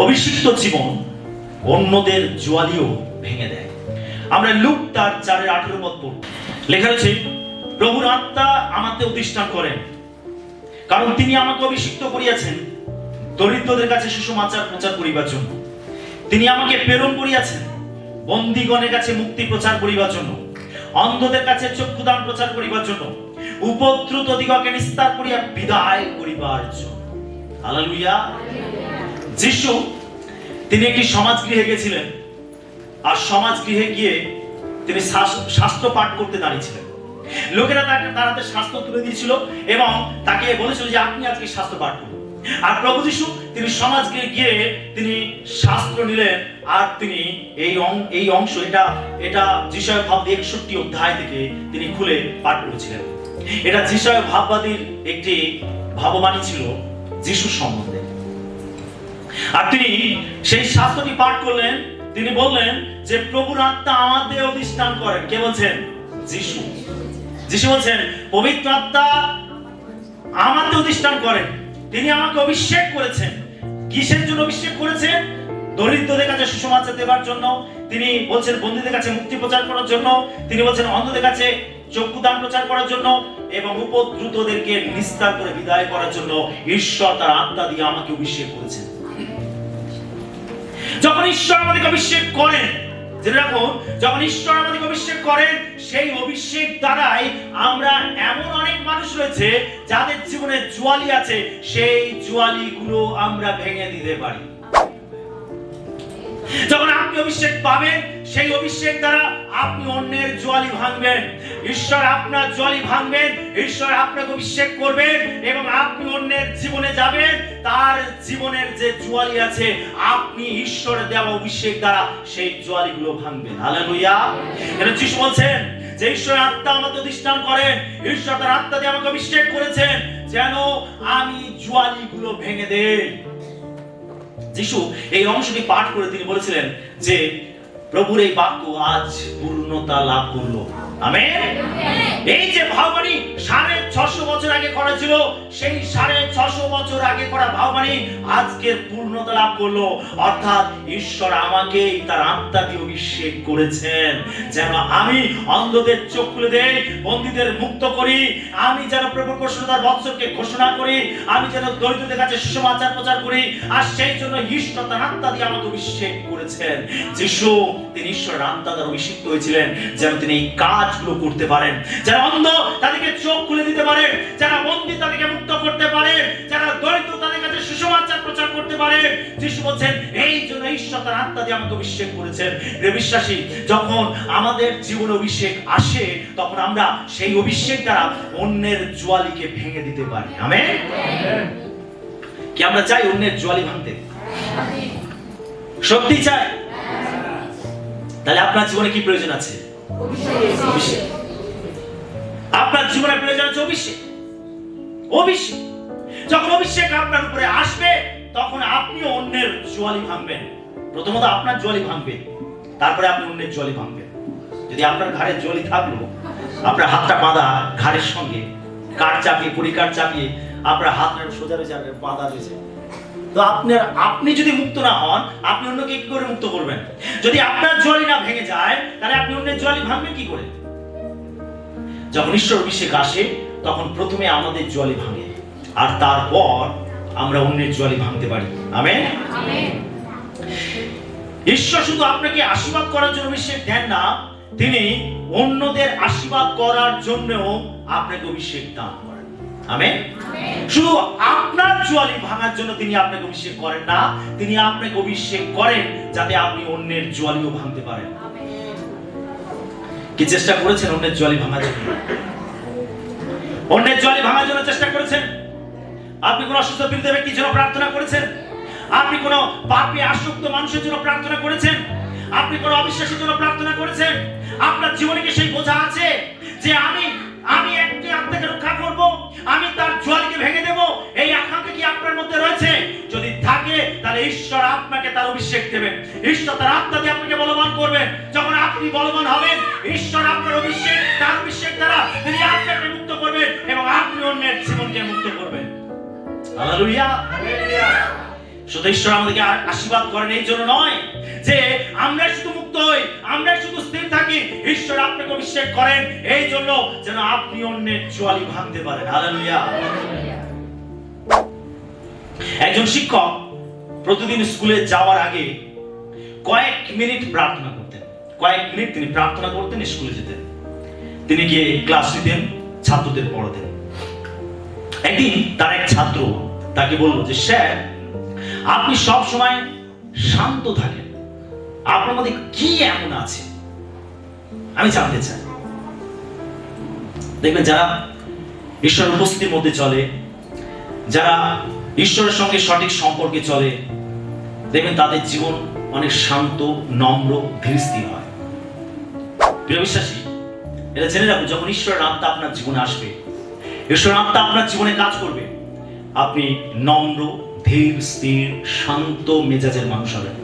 অভিষিক্ত জীবন অন্যদের জোয়ালিও ভেঙে দেয়। আমরা লুক তার 4:18 পদ পড়ব। লেখা রয়েছে, প্রভুর আত্মা আমাতে অধিষ্ঠান করেন, কারণ তিনি আমাকে অভিষিক্ত করিয়াছেন দরিদ্রদের কাছে সুসমাচার প্রচার করিবার জন্য। তিনি আমাকে প্রেরণ করিয়াছেন বন্দীগণের কাছে মুক্তি প্রচার করিবার জন্য, অন্ধদের কাছে চক্ষুদান প্রচার করিবার জন্য, উপদ্রুত দিগকে নিস্তার করিয়া বিদায় করিবার জন্য। হালেলুয়া। যিশু তিনি একটি সমাজগৃহে গেছিলেন, আর সমাজগৃহে গিয়ে তিনি শাস্ত্র পাঠ করতে দাঁড়িয়েছিলেন। লোকেরা তার শাস্ত্র তুলে দিয়েছিল এবং তাকে বলেছিল যে আপনি আজকে শাস্ত্র পাঠ করুন। আর প্রভু যিশু তিনি সমাজগৃহে গিয়ে তিনি শাস্ত্র নিলেন, আর তিনি এই অংশ এটা যিশয় ভাব 61 অধ্যায় থেকে তিনি খুলে পাঠ করেছিলেন। এটা যিশয় ভাববাদীর একটি ভাববাণী ছিল যিশু সম্বন্ধে। আর তিনি সেই শাস্ত্রটি পাঠ করলেন। তিনি বললেন যে প্রভুর আত্মা আমাদের অধিষ্ঠান করেন। কে বলছেন? যিশু। যিশু বলছেন পবিত্র আত্মা আমাদের অধিষ্ঠান করেন, তিনি আমাকে অভিষেক করেছেন। কিসের জন্য অভিষেক করেছেন? দরিদ্রদের কাছে সুসমাচার দেবার জন্য। তিনি বলছেন বন্দীদের কাছে মুক্তি প্রচার করার জন্য। তিনি বলছেন অন্ধদের কাছে চক্ষুদান প্রচার করার জন্য এবং উপদ্রুতদেরকে নিস্তার করে বিদায় করার জন্য ঈশ্বর তার আত্মা দিয়ে আমাকে অভিষেক করেছেন। যখন ঈশ্বর আমাদেরকে অভিষেক করেন, জেনে রাখুন, যখন ঈশ্বর আমাদেরকে অভিষেক করেন, সেই অভিষেক দ্বারাই আমরা এমন অনেক মানুষ রয়েছে যাদের জীবনে জুয়ালি আছে, সেই জুয়ালিগুলো আমরা ভেঙে দিতে পারি। যখন আপনি অভিষেক পাবেন, সেই অভিষেক দ্বারা আপনি অন্যের জুয়ালি ভাঙবেন। ঈশ্বর আপনার জুয়ালি ভাঙবেন, ঈশ্বর আপনাকে অভিষেক করবেন এবং আপনি অন্যের জীবনে যাবেন। তার জীবনের যে জুয়ালি আছে, আপনি ঈশ্বরের দেওয়া অভিষেক দ্বারা সেই জুয়ালিগুলো ভাঙবেন। হালেলুয়া। এটা যিশু বলছেন যে ঈশ্বরের আত্মা আমাকে অধিষ্ঠান করেন, ঈশ্বর তার আত্মা দিয়ে আমাকে অভিষেক করেছেন যেন আমি জুয়ালিগুলো ভেঙে দেই। যিশু এই অংশটি পাঠ করে তিনি বলেছিলেন যে প্রভুর এই বাক্য আজ পূর্ণতা লাভ করলো। আমেন। এই যে ভাববাণী 650 বছর আগে করা ছিল, সেই 650 বছর আগে করা ভাববাণী আজকে পূর্ণতা লাভ করলো। অর্থাৎ ঈশ্বর আমাকে তার আত্মা দিয়ে অভিষেক করেছেন যেন আমি অন্ধদের চোখ খুলে দেই, বন্দীদের মুক্ত করি, আমি যেন প্রভুর প্রসন্নতার বৎসরকে ঘোষণা করি, আমি যেন দরিদ্রদের কাছে সুসমাচার প্রচার করি। আর সেই জন্য ঈশ্বর তার আত্মা দিয়ে আমাকে অভিষেক করেছেন। যিশু তিনি ঈশ্বরের আত্মা দ্বারা অভিষিক্ত হয়েছিলেন যেন তিনি এই কাজগুলো করতে পারেন, যারা অন্ধ তাদেরকে চোখ খুলে দিতে পারেন, যারা বন্দী তাদেরকে মুক্ত করতে পারেন, যারা দরিদ্র তাদের কাছে সুসমাচার প্রচার করতে পারেন। যিশু বলছেন এই জন্য ঈশ্বর তার আত্মা দিয়ে আমাকে অভিষেক করেছেন। প্রিয় বিশ্বাসী, যখন আমাদের জীবনে অভিষেক আসে, তখন আমরা সেই অভিষেক দ্বারা অন্যের জুয়ালিকে ভেঙে দিতে পারি। আমেন। কি আমরা চাই অন্যের জুয়ালি ভাঙতে? সত্যি চাই? তাহলে আপনার জীবনে কি প্রয়োজন আছে? অভিষেক। আপনার জীবনে প্রয়োজন আছে অভিষেক। অভিষেক যখন অভিষেক আপনার উপরে আসবে, তখন আপনি অন্যের জুয়ালি ভাঙবেন। প্রথমত আপনার জুয়ালি ভাঙবেন, তারপরে আপনি অন্যের জুয়ালি ভাঙবেন। যদি আপনার ঘাড়ে জুয়ালি থাকলো, আপনার হাতটা বাঁধা ঘাড়ের সঙ্গে, কাঠ চাপিয়ে পরিকাঠ চাপিয়ে আপনার হাত সোজা রয়েছে, বাঁধা রয়েছে, তো আপনি যদি মুক্ত না হন, আপনি অন্যকে কি করে মুক্ত করবেন? যদি আপনার জুয়ালি না ভেঙে যায়, তাহলে আপনি অন্যের জুয়ালি ভাঙবেন কি করে? যখন ঈশ্বর অভিষেক আসে, তখন প্রথমে আমাদের জুয়ালি ভাঙে, আর তারপর আমরা অন্যের জুয়ালি ভাঙতে পারি। আমেন। ঈশ্বর শুধু আপনাকে আশীর্বাদ করার জন্য অভিষেক দেন না, তিনি অন্যদের আশীর্বাদ করার জন্যও আপনাকে অভিষেক দান করেন। আমেন। শুধু আপনার জুয়ালি ভাঙার জন্য তিনি আপনাকে অভিষেক করেন না, তিনি আপনাকে অভিষেক করেন যাতে আপনি অন্যের জুয়ালিও ভাঙতে পারেন। কি চেষ্টা করেছেন অন্যের জুয়ালি ভাঙার জন্য? অন্যের জুয়ালি ভাঙার জন্য চেষ্টা করেছেন? আপনি কোন অসুস্থ পীড়িত ব্যক্তির জন্য প্রার্থনা করেছেন? আপনি কোন পাপে আসক্ত মানুষের জন্য প্রার্থনা করেছেন? আপনি কোন অবিশ্বাসের জন্য প্রার্থনা করেছেন? আপনার জীবনে কি সেই বোঝা আছে যে আমি একটি আত্মাকে রক্ষা করব, আমি তার জুয়ালিকে ভেঙে দেব? এই আকাঙ্ক্ষা কি আপনার মধ্যে রয়েছে? যদি থাকে, তাহলে ঈশ্বর আপনাকে তার অভিষেক দেবেন ঈশ্বর তার আত্মা দিয়ে আপনাকে বলবান করবেন। যখন আপনি বলবান হবেন, ঈশ্বর আপনার অভিষেক, তার অভিষেক দ্বারা তিনি আপনাকে মুক্ত করবেন এবং আপনি অন্যের জীবনকে মুক্ত করবেন। হালেলুয়া। শুধু ঈশ্বর আমাদেরকে আশীর্বাদ করেন এই জন্য নয় যে আমরা শুধু মুক্ত হই, আমরা শুধু স্থির থাকি। ঈশ্বর আপনাকে অভিষেক করেন এই জন্য যেন আপনি অন্যের জোয়ালি ভাঙতে পারেন। হালেলুয়া। একজন শিক্ষক প্রতিদিন স্কুলে যাওয়ার আগে কয়েক মিনিট প্রার্থনা করতেন। কয়েক মিনিট তিনি প্রার্থনা করতেন, স্কুলে যেতেন। তিনি গিয়ে ক্লাস নিতেন, ছাত্রদের পড়াতেন। একদিন তার এক ছাত্র তাকে বলল যে স্যার, আপনি সব সময় শান্ত থাকেন, আপনার মধ্যে কি এমন আছে আমি জানতে চাই। দেখবেন যারা ঈশ্বরের উপস্থিতির মধ্যে চলে, যারা ঈশ্বরের সঙ্গে সঠিক সম্পর্কে চলে, দেখবেন তাদের জীবন অনেক শান্ত, নম্র, ধীরস্থির হয়। প্রিয় বিশ্বাসী, এটা জেনে রাখুন, যখন ঈশ্বরের আত্মা আপনার জীবনে আসবে, ঈশ্বরের আত্মা আপনার জীবনে কাজ করবে, আপনি নম্র, ধীর, স্থির, শান্ত মেজাজের মানুষ হবেন।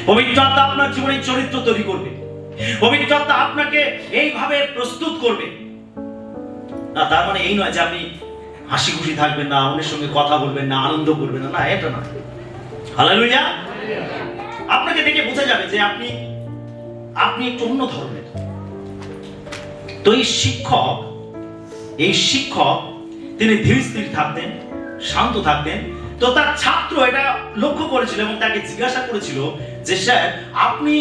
পবিত্র আত্মা আপনার জীবনে চরিত্র তৈরি করবে। পবিত্র আত্মা আপনাকে এইভাবে প্রস্তুত করবে। না, তার মানে এই নয় যে আপনি হাসি খুশি থাকবেন না, অন্যের সঙ্গে কথা বলবেন না, আনন্দ করবেন না, না এটা নয়। হালেলুয়া। আপনাকে দেখে বোঝা যাবে যে আপনি একটু অন্য ধরনের। তো এই শিক্ষক তিনি ধীর স্থির থাকতেন, শান্ত থাকতেন। তো তার ছাত্র এটা লক্ষ্য করেছিল এবং তাকে জিজ্ঞাসা করেছিল যে স্যার, আপনি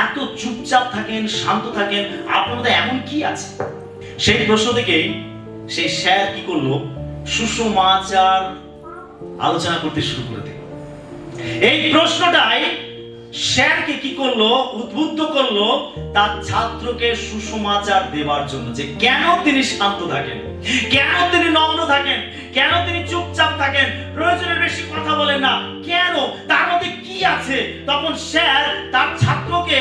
এত চুপচাপ থাকেন, শান্ত থাকেন, আপনার মধ্যে এমন কি আছে? সেই প্রশ্ন থেকেই সেই স্যার কি করলো, সুসমাচার আলোচনা করতে শুরু করে দিল। এই প্রশ্নটাই স্যারকে কি করলো, উদ্বুদ্ধ করলো তার ছাত্রকে সুসমাচার দেওয়ার জন্য, যে কেন তিনি শান্ত থাকেন, কেন তিনি নম্র থাকেন, কেন তিনি চুপচাপ থাকেন, প্রয়োজনের বেশি কথা বলেন না, কেন, তার মধ্যে কি আছে। তখন স্যার তার ছাত্রকে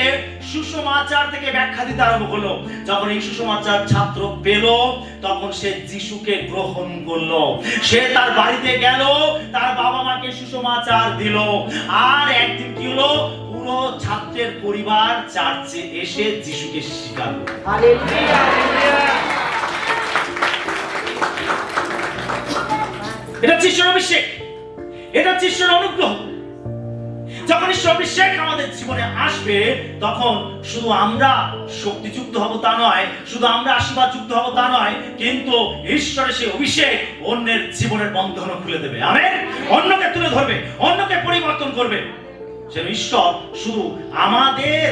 সুসমাচার থেকে ব্যাখ্যা দিতে আরম্ভ করলো। যখন এই সুসমাচার ছাত্র পেল, তখন সে যিশুকে গ্রহণ করলো। সে তার বাড়িতে গেল, তার বাবা মাকে সুসমাচার দিল। আর একদিন কি হলো, পুরো ছাত্রের পরিবার চার্চে এসে যিশুকে স্বীকার করল। হালেলুয়া। এটা ঈশ্বরের অভিষেক, এটা ঈশ্বরের অনুগ্রহ। যখন ঈশ্বরের অভিষেক আমাদের জীবনে আসবে, তখন শুধু আমরা শক্তিযুক্ত হব তা নয়, শুধু আমরা আশীর্বাদ যুক্ত হব তা নয়, কিন্তু ঈশ্বরের সেই অভিষেক অন্যের জীবনের বন্ধন খুলে দেবে। আমেন। অন্যকে তুলে ধরবে, অন্যকে পরিবর্তন করবে। সে ঈশ্বর শুধু আমাদের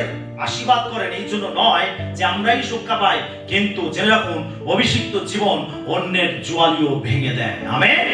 আশীর্বাদ করেন এই জন্য নয় যে আমরাই সুরক্ষা পাই, কিন্তু জেনে রাখুন, অভিষিক্ত জীবন অন্যের জোয়ালিও ভেঙে দেয়। আমেন।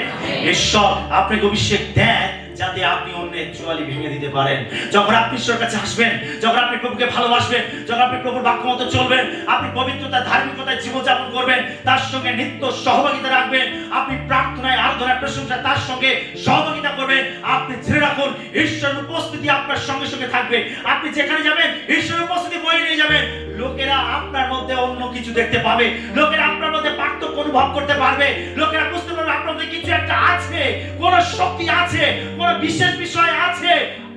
ঈশ্বর আপনাকে অভিষেক দেন যাতে আপনি অন্যের জোয়ালি ভেঙে দিতে পারেন। যখন আপনি ঈশ্বরের কাছে আসবেন, যখন আপনি প্রভুকে ভালোবাসবেন, যখন আপনি প্রভুর বাক্য মতো চলবেন, আপনি পবিত্রতা, ধার্মিকতায় জীবনযাপন করবেন, তার সঙ্গে নিত্য সহভাগিতা রাখবেন, আপনি প্রার্থনায়, আরাধনায়, প্রশংসায় তার সঙ্গে সহভাগিতা করবেন, আপনি জেনে রাখুন ঈশ্বরের উপস্থিতি আপনার সঙ্গে সঙ্গে থাকবে। আপনি যেখানে যাবেন ঈশ্বরের উপস্থিতি বয়ে নিয়ে যাবেন। লোকেরা আপনার মধ্যে অন্য কিছু দেখতে পাবে, লোকেরা আপনার মধ্যে পার্থক্য অনুভব করতে পারবে, লোকেরা বুঝতে পারবে আপনার মধ্যে কিছু একটা আছে, কোন শক্তি আছে, কোন বিশেষ বিষয় আছে।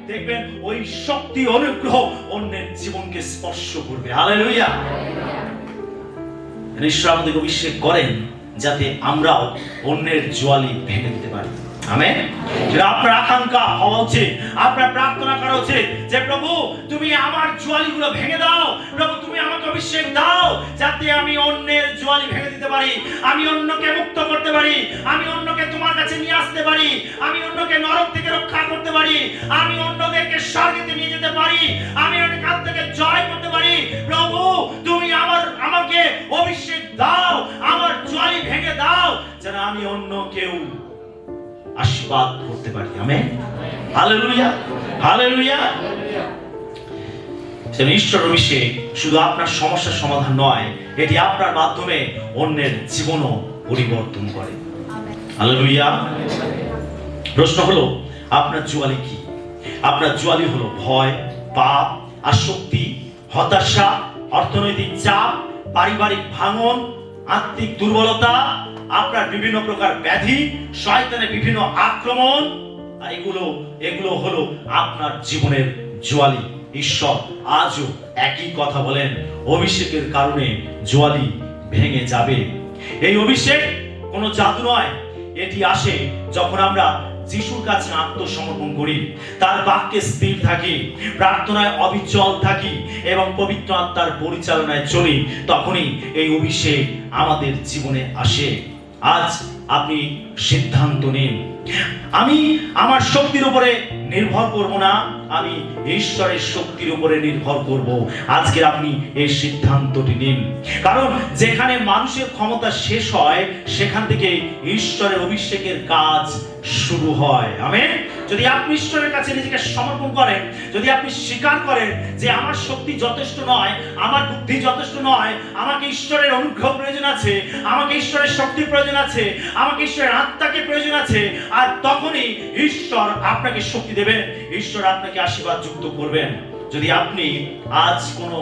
দেখবেন ওই শক্তি, অনুগ্রহ অন্যের জীবনকে স্পর্শ করবে। হালেলুয়া। ঈশ্বর আমাদের অভিষেক করেন যাতে আমরাও অন্যের জোয়ালি ভেঙে দিতে পারি। আমেন। আপনার আকাঙ্ক্ষা হওয়া উচিত, আপনার প্রার্থনা করা উচিত যে প্রভু তুমি আমার জোয়ালিগুলো ভেঙে দাও, প্রভু তুমি আমাকে অভিষেক দাও যাতে আমি অন্যের জোয়ালি ভেঙে দিতে পারি, আমি অন্যকে মুক্ত করতে পারি, আমি অন্যকে তোমার কাছে নিয়ে আসতে পারি, আমি অন্যকে নরক থেকে রক্ষা করতে পারি, আমি অন্যদেরকে স্বর্গেতে নিয়ে যেতে পারি, আমি অনেক হাত থেকে জয় করতে পারি। প্রভু তুমি আমাকে অভিষেক দাও, আমার জোয়ালি ভেঙে দাও যেন আমি অন্য কেউ আশীর্বাদ করতে পারি। আমেন। হালেলুয়া। হালেলুয়া। ঈশ্বরের অভিষেক শুধু আপনার সমস্যার সমাধান নয়, এটি আপনার মাধ্যমে অন্যের জীবনও পরিবর্তন করে। হালেলুয়া। প্রশ্ন হলো, আপনার জোয়ালি কি? আপনার জোয়ালি হলো ভয়, পাপ, আসক্তি, হতাশা, অর্থনৈতিক চাপ, পারিবারিক ভাঙন, আত্মিক দুর্বলতা, আপনার বিভিন্ন প্রকার ব্যাধি, শয়তানের বিভিন্ন আক্রমণ। এগুলো হলো আপনার জীবনের জোয়ালি। ঈশ্বর আজও একই কথা বলেন, অভিষেকের কারণে জোয়ালি ভেঙে যাবে। এই অভিষেক কোনো জাদু নয়, এটি আসে যখন আমরা যিশুর কাছে আত্মসমর্পণ করি, তার বাক্যে স্থির থাকি, প্রার্থনায় অবিচল থাকি এবং পবিত্র আত্মার পরিচালনায় চলি, তখনই এই অভিষেক আমাদের জীবনে আসে। আজ আপনি সিদ্ধান্ত নিন, আমি আমার শক্তির উপরে নির্ভর করব না, আমি ঈশ্বরের শক্তির উপরে নির্ভর করব। আজকে আপনি এই সিদ্ধান্তটি নিন, কারণ যেখানে মানুষের ক্ষমতা শেষ হয় সেখান থেকে ঈশ্বরের অভিষেকের কাজ শুরু হয়। আমেন। যদি আপনি ঈশ্বরের কাছে নিজেকে সমর্পণ করেন, যদি আপনি স্বীকার করেন যে আমার শক্তি যথেষ্ট নয়, আমার বুদ্ধি যথেষ্ট নয়, আমাকে ঈশ্বরের অনুগ্রহ প্রয়োজন আছে, আমাকে ঈশ্বরের শক্তির প্রয়োজন আছে, আমাকে ঈশ্বরের আত্মাকে প্রয়োজন আছে, আর তখনই ঈশ্বর আপনাকে শক্তি দেবেন, ঈশ্বর আপনাকে আশীর্বাদ যুক্ত করবেন। যদি আপনি আজ কোনো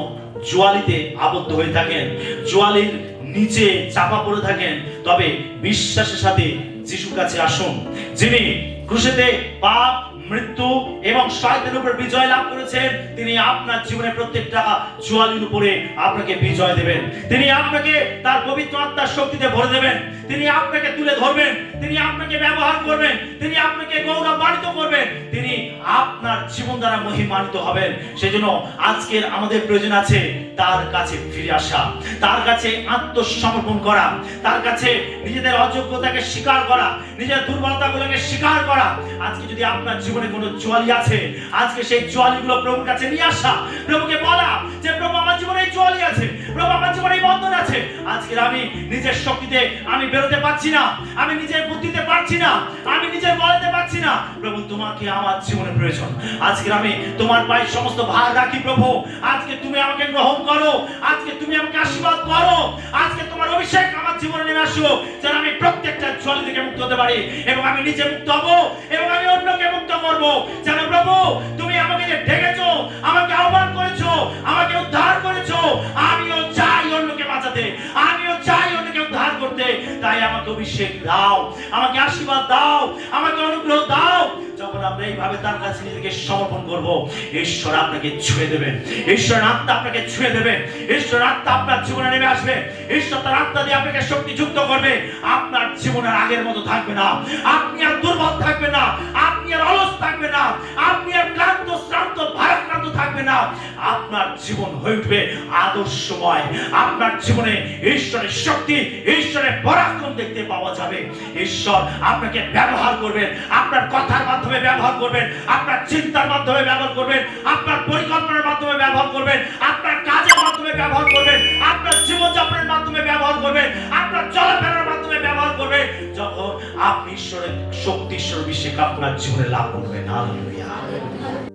জোয়ালিতে আবদ্ধ হয়ে থাকেন, জোয়ালির নিচে চাপা পড়ে থাকেন, তবে বিশ্বাসের সাথে যিশুর কাছে আসুন, যিনি ক্রুশেতে পাপ, মৃত্যু এবং শয়তানের উপর বিজয় লাভ করেছেন। তিনি আপনার জীবনের প্রত্যেকটা জোয়ালির উপরে আপনাকে বিজয় দেবেন, তিনি আপনাকে তার পবিত্র আত্মার শক্তিতে ভরে দেবেন, তিনি আপনাকে তুলে ধরবেন, তিনি আপনাকে ব্যবহার করবেন, তিনি আপনাকে গৌরবান্বিত করবেন, তিনি আপনার জীবন দ্বারা মহিমান্বিত হবেন। সেজন্য আজকের আমাদের প্রয়োজন আছে তার কাছে ফিরে আসা, তার কাছে আত্মসমর্পণ করা, তার কাছে নিজেদের অযোগ্যতাকে স্বীকার করা, নিজের দুর্বলতাগুলোকে স্বীকার করা। আজকে যদি আপনার জীবনে কোনো জোয়ালি আছে, আজকে সেই জোয়ালিগুলো প্রভুর কাছে নিয়ে আসা, প্রভুকে বলা যে প্রভু আমার জীবনে এই জোয়ালি আছে, প্রভু আমার জীবনে এই বন্ধন আছে, আজকে আমি নিজের শক্তিতে আমি বেরোতে পারছি না, আমি নিজের বুদ্ধিতে পারছি না, আমি নিজের বলতে পারছি না, প্রভু তোমাকে আমার জীবনে প্রয়োজন। আজকে আমি তোমার পায়ে সমস্ত ভার রাখি প্রভু, আজকে তুমি আমাকে গ্রহণ করো, আজকে তুমি আমাকে আশীর্বাদ করো, আজকে তোমার অভিষেক আমার জীবনে নেমে আসো, যেন আমি প্রত্যেকটা জল থেকে মুক্ত হতে পারি এবং আমি নিজে মুক্ত হব এবং আমি অন্যকে মুক্ত করব। যেন প্রভু তুমি আমাকে যে ডেকেছো, আমাকে আহ্বান করেছো, আমাকে উদ্ধার করেছো, আমিও চাই অন্যকে বাঁচাতে, আমিও চাই অন্যকে উদ্ধার করতে। তাই আমাকে অভিষেক দাও, আমাকে আশীর্বাদ দাও, আমাকে অনুগ্রহ দাও। যখন আমরা এইভাবে তার কাছে নিজেকে সমর্পণ করব, ঈশ্বর আপনাকে ছুঁয়ে দেবেন, ঈশ্বরের আত্মা আপনাকে ছুঁয়ে দেবেন, ঈশ্বরের আত্মা আপনার জীবনে নেমে আসবে, ঈশ্বর তার আত্মা দিয়ে আপনাকে শক্তিযুক্ত করবে। আপনার জীবনের আগের মতো থাকবে না, আপনি আর দুর্বল থাকবে না, আপনি আর অলস থাকবে না, আপনি আর ক্লান্ত শ্রান্ত ভারাক্রান্ত থাকবে না। আপনার জীবন হয়ে উঠবে আদর্শময়, আপনার জীবনে ঈশ্বরের শক্তি, ঈশ্বরের পরাক্রম দেখতে পাওয়া যাবে। ঈশ্বর আপনাকে ব্যবহার করবেন, আপনার কথার মাধ্যমে ব্যবহার করবেন, আপনার চিন্তার মাধ্যমে ব্যবহার করবেন, আপনার পরিকল্পনার মাধ্যমে ব্যবহার করবেন, আপনার কাজের মাধ্যমে ব্যবহার করবেন, আপনার জীবনযাপনের মাধ্যমে ব্যবহার করবেন, আপনার চলাফেরার মাধ্যমে ব্যবহার করবেন। যখন আপনি ঈশ্বরের শক্তি, ঈশ্বরের অভিষেক আপনার জীবনে লাভ করবেন। হালেলুয়া।